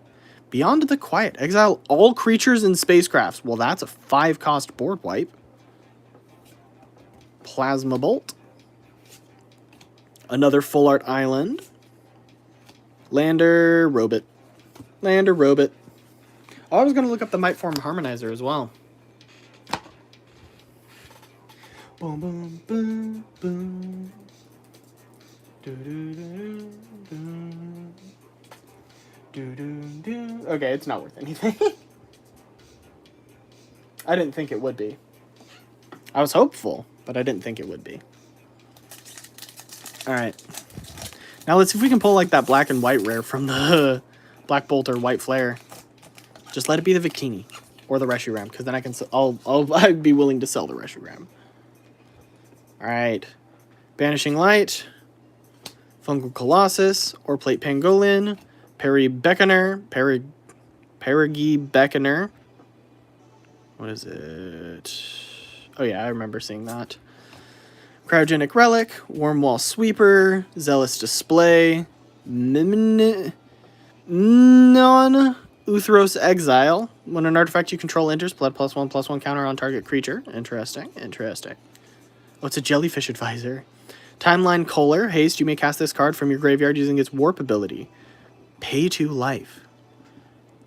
Beyond the Quiet. Exile all creatures and spacecrafts. Well, that's a 5-cost board wipe. Plasma Bolt. Another Full Art Island. Lander Robot. Lander Robot. Oh, I was going to look up the Might Form Harmonizer as well. Boom, boom, boom, boom. Do, do, do, do. Do, do, do. Okay, it's not worth anything. I didn't think it would be. I was hopeful, but I didn't think it would be. Alright. Now let's see if we can pull like that black and white rare from the Black Bolt or White Flare. Just let it be the Victini or the Reshiram, because then I can I'd be willing to sell the Reshiram. Alright. Banishing Light. Fungal Colossus. Or Plate Pangolin. Beckoner. Perigi Beckoner. What is it? Oh yeah, I remember seeing that. Cryogenic Relic. Wormwall Sweeper. Zealous Display. Non Uthros Exile. When an artifact you control enters, blood +1/+1 counter on target creature. Interesting. Interesting. Oh, it's a Jellyfish Advisor. Timeline Kohler. Haste. You may cast this card from your graveyard using its warp ability. Pay 2 life.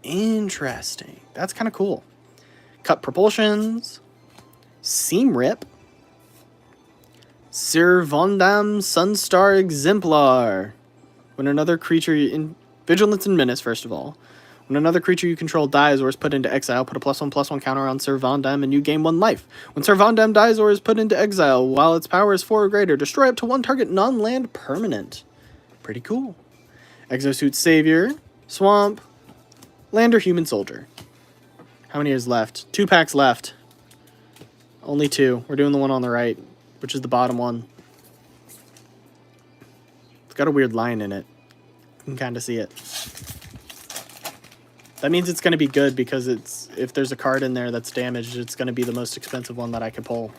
Interesting. That's kind of cool. Cut Propulsions. Seam Rip. Sir Vondam Sunstar Exemplar. When another creature in Vigilance and Menace, first of all. When another creature you control dies or is put into exile, put a +1/+1 counter on Sir Vondam and you gain 1 life. When Sir Vondam dies or is put into exile, while its power is 4 or greater, destroy up to 1 target non-land permanent. Pretty cool. Exosuit Savior. Swamp. Lander Human Soldier. How many is left? 2 packs left. Only 2. We're doing the one on the right, which is the bottom one. It's got a weird line in it. You can kind of see it. That means it's going to be good because if there's a card in there that's damaged, it's going to be the most expensive one that I can pull.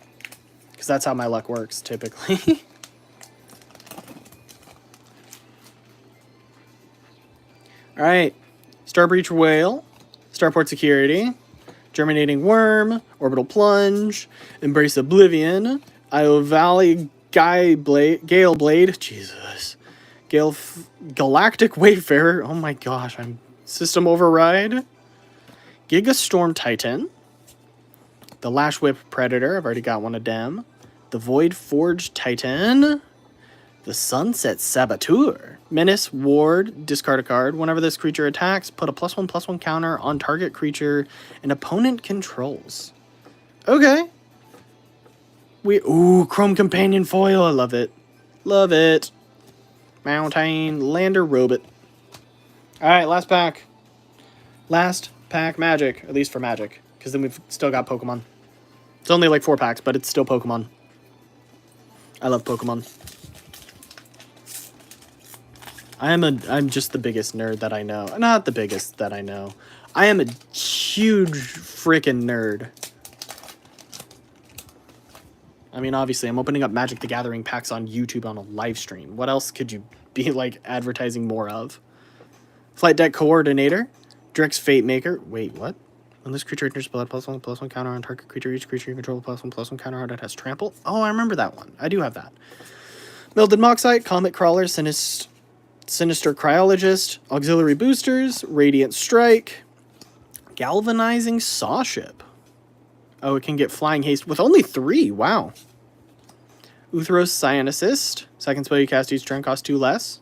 Because that's how my luck works, typically. Alright. Starbreach Whale. Starport Security. Germinating Worm. Orbital Plunge. Embrace Oblivion. Io Valley Gale Blade. Jesus. Galactic Wayfarer. Oh my gosh, I'm... System Override. Giga Storm Titan. The Lash Whip Predator. I've already got one of them. The Void Forge Titan. The Sunset Saboteur. Menace, Ward, discard a card. Whenever this creature attacks, put a +1/+1 counter on target creature an opponent controls. Okay. Ooh, Chrome Companion Foil. I love it. Love it. Mountain Lander Robot. Alright, last pack. Last pack Magic. At least for Magic. Because then we've still got Pokemon. It's only like 4 packs, but it's still Pokemon. I love Pokemon. I'm just the biggest nerd that I know. Not the biggest that I know. I am a huge freaking nerd. I mean, obviously, I'm opening up Magic the Gathering packs on YouTube on a live stream. What else could you be, like, advertising more of? Flight Deck Coordinator. Drex Fate Maker. Wait, what? When this creature enters blood, +1/+1 counter on target creature. Each creature you control +1/+1 counter on it has trample. Oh, I remember that one. I do have that. Mildred Moxite. Comet Crawler. Sinister Cryologist. Auxiliary Boosters. Radiant Strike. Galvanizing Sawship. Oh, it can get Flying Haste with only 3. Wow. Uthros Cyanicist. Second spell you cast each turn costs 2 less.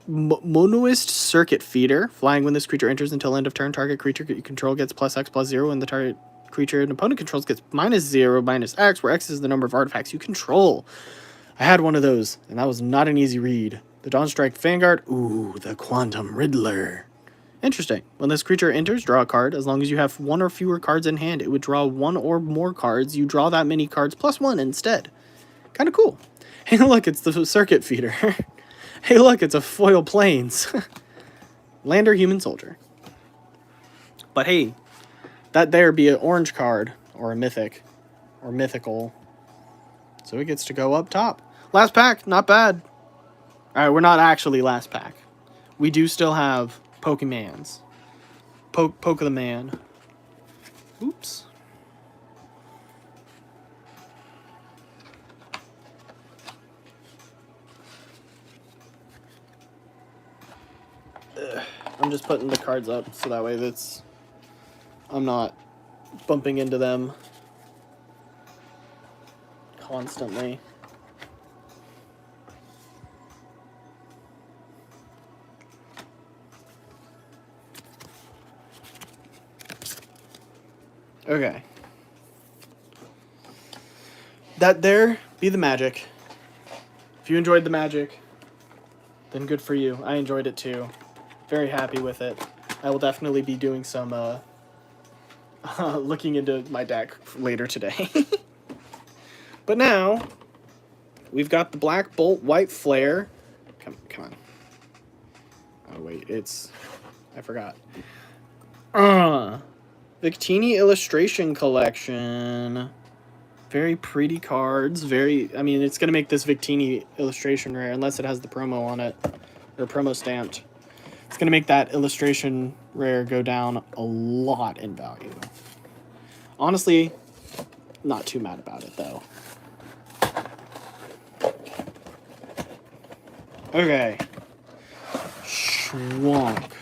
Monoist Circuit Feeder. Flying when this creature enters until end of turn. Target creature you control gets +X/+0, and the target creature an opponent controls gets -0/-X, where X is the number of artifacts you control. I had one of those, and that was not an easy read. The Dawnstrike Vanguard. Ooh, the Quantum Riddler. Interesting. When this creature enters, draw a card. As long as you have 1 or fewer cards in hand, it would draw 1 or more cards. You draw that many cards +1 instead. Kind of cool. Hey, look, it's the Circuit Feeder. Hey, look, it's a foil Plains. Lander Human Soldier. But hey, that there be an orange card, or a mythic, or mythical. So it gets to go up top. Last pack, not bad. Alright, we're not actually last pack. We do still have Pokemans. Poke of the Man. Oops. I'm just putting the cards up so that way I'm not bumping into them constantly. Okay. That there be the magic. If you enjoyed the magic, then good for you. I enjoyed it too. Very happy with it. I will definitely be doing some looking into my deck later today. But now, we've got the Black Bolt White Flare. Come on. Oh wait, I forgot. Victini Illustration Collection. Very pretty cards. I mean, it's going to make this Victini illustration rare, unless it has the promo on it, or promo stamped. It's going to make that illustration rare go down a lot in value. Honestly, not too mad about it, though. Okay. Schwonk.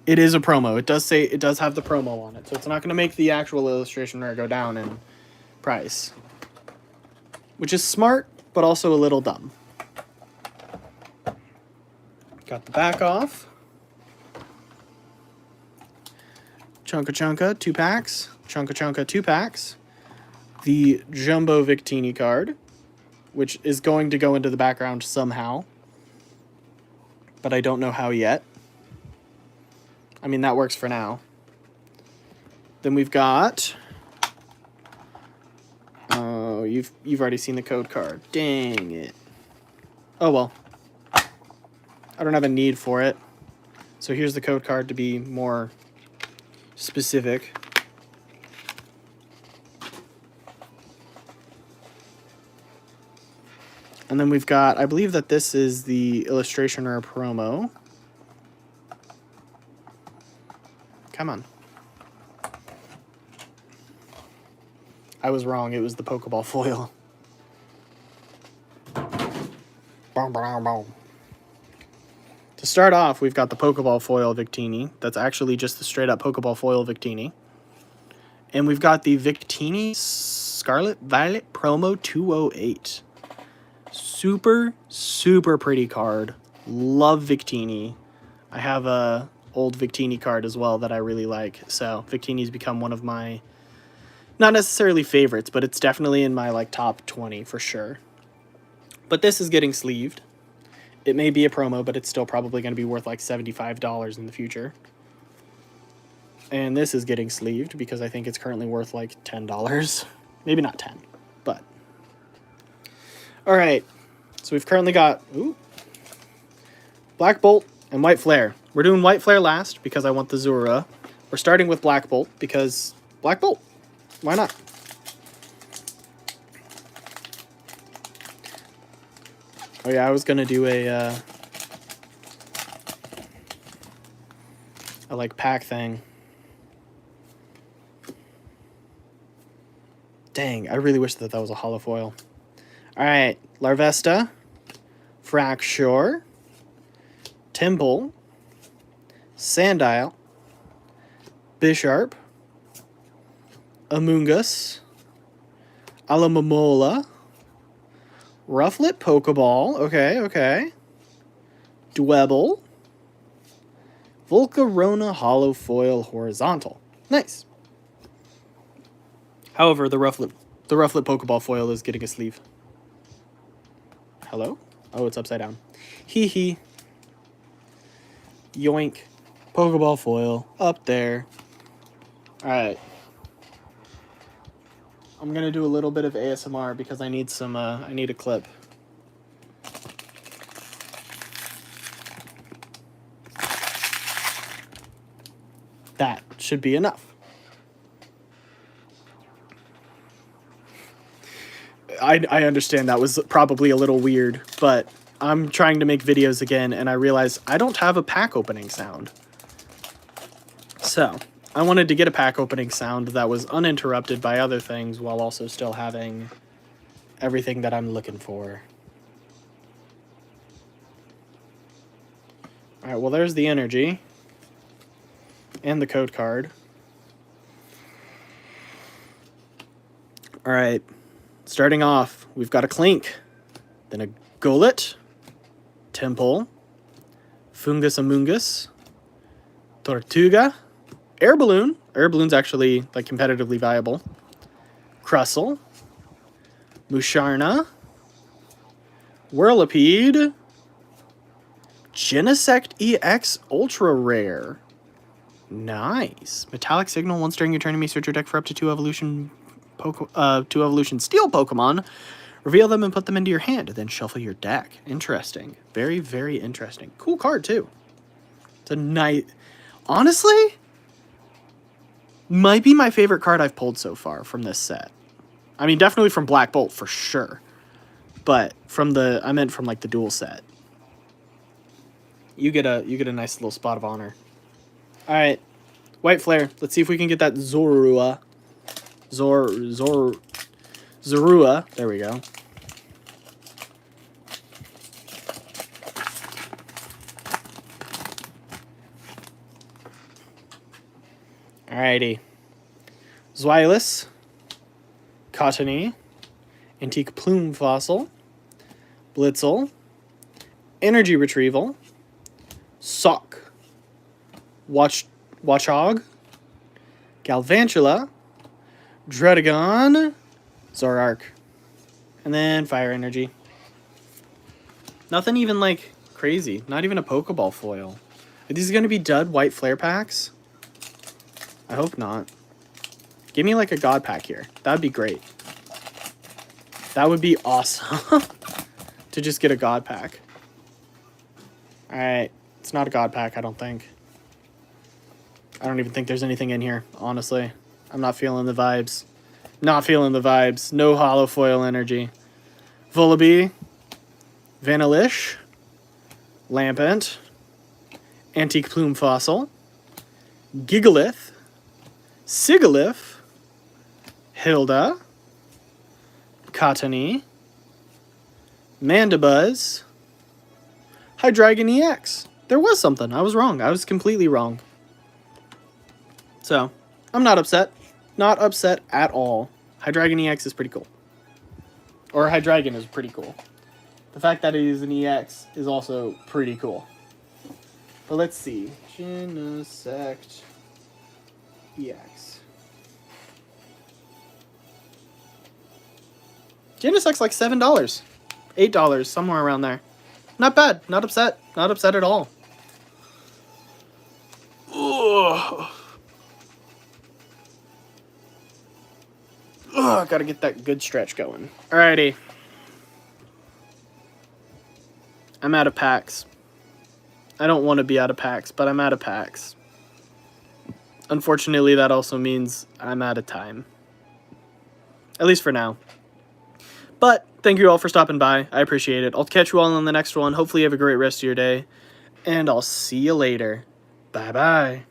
It is a promo. It does have the promo on it, so it's not going to make the actual illustration rare go down in price. Which is smart, but also a little dumb. Got the back off. Chunka, 2 packs. Chunka, 2 packs. The Jumbo Victini card, which is going to go into the background somehow. But I don't know how yet. I mean, that works for now. Then we've got... Oh, you've already seen the code card. Dang it. Oh, well. I don't have a need for it. So here's the code card to be more specific. And then we've got, I believe that this is the illustration rare promo. Come on. I was wrong. It was the Pokeball foil. Boom, boom, boom. To start off, we've got the Pokeball foil Victini. That's actually just the straight-up Pokeball foil Victini. And we've got the Victini Scarlet Violet Promo 208. Super, super pretty card. Love Victini. I have a old Victini card as well that I really like. So Victini's become one of my, not necessarily favorites, but it's definitely in my like top 20 for sure. But this is getting sleeved. It may be a promo, but it's still probably going to be worth like $75 in the future. And this is getting sleeved because I think it's currently worth like $10. Maybe not 10, but. All right. So we've currently got Black Bolt and White Flare. We're doing White Flare last because I want the Zura. We're starting with Black Bolt because Black Bolt. Why not? Oh yeah, I was gonna do a like pack thing. Dang, I really wish that was a holo foil. All right, Larvesta, Fraxure, Timble, Sandile, Bisharp, Amoonguss, Alamomola, Rufflet Pokeball, okay. Dwebble, Volcarona Holofoil Horizontal. Nice. However, the Rufflet Pokeball foil is getting a sleeve. Hello? Oh, it's upside down. Hee hee. Yoink. Pokeball foil up there. Alright. I'm gonna do a little bit of ASMR because I need some, I need a clip. That should be enough. I understand that was probably a little weird, but I'm trying to make videos again, and I realized I don't have a pack opening sound. So, I wanted to get a pack opening sound that was uninterrupted by other things while also still having everything that I'm looking for. Alright, well there's the energy. And the code card. Alright, starting off, we've got a Clink, then a Golett, Temple, Fungus Amoonguss, Tortuga, Air Balloon. Air Balloon's actually like competitively viable. Crustle, Musharna, Whirlipede, Genesect EX Ultra Rare. Nice. Metallic Signal. Once during your turn, you may search your deck for up to two evolution Steel Pokemon. Reveal them and put them into your hand, then shuffle your deck. Interesting. Very, very interesting. Cool card, too. It's a nice... Honestly, might be my favorite card I've pulled so far from this set. I mean, definitely from Black Bolt, for sure. But from the... I meant from, like, the dual set. You get a nice little spot of honor. Alright, White Flare. Let's see if we can get that Zorua. Zorua. There we go. Alrighty. Zweilous. Cottony. Antique Plume Fossil. Blitzel. Energy Retrieval. Sock. Watchog, Galvantula, Dredagon, Zoroark, and then Fire Energy. Nothing even, like, crazy. Not even a Pokeball foil. Are these going to be dud White Flare packs? I hope not. Give me, like, a God pack here. That would be great. That would be awesome. To just get a God pack. Alright. It's not a God pack, I don't think. I don't even think there's anything in here, honestly. I'm not feeling the vibes. Not feeling the vibes. No hollow foil energy. Vullaby. Vanillish. Lampent. Antique Plume Fossil. Gigalith. Sigalith. Hilda. Cottony. Mandibuzz. Hydreigon EX. There was something. I was wrong. I was completely wrong. So, I'm not upset. Not upset at all. Hydreigon EX is pretty cool. Or Hydreigon is pretty cool. The fact that it is an EX is also pretty cool. But let's see. Genesect EX. Genesect's like $7. $8, somewhere around there. Not bad. Not upset. Not upset at all. Ugh. Ugh, gotta get that good stretch going. Alrighty. I'm out of packs. I don't want to be out of packs, but I'm out of packs. Unfortunately, that also means I'm out of time. At least for now. But thank you all for stopping by. I appreciate it. I'll catch you all on the next one. Hopefully you have a great rest of your day. And I'll see you later. Bye-bye.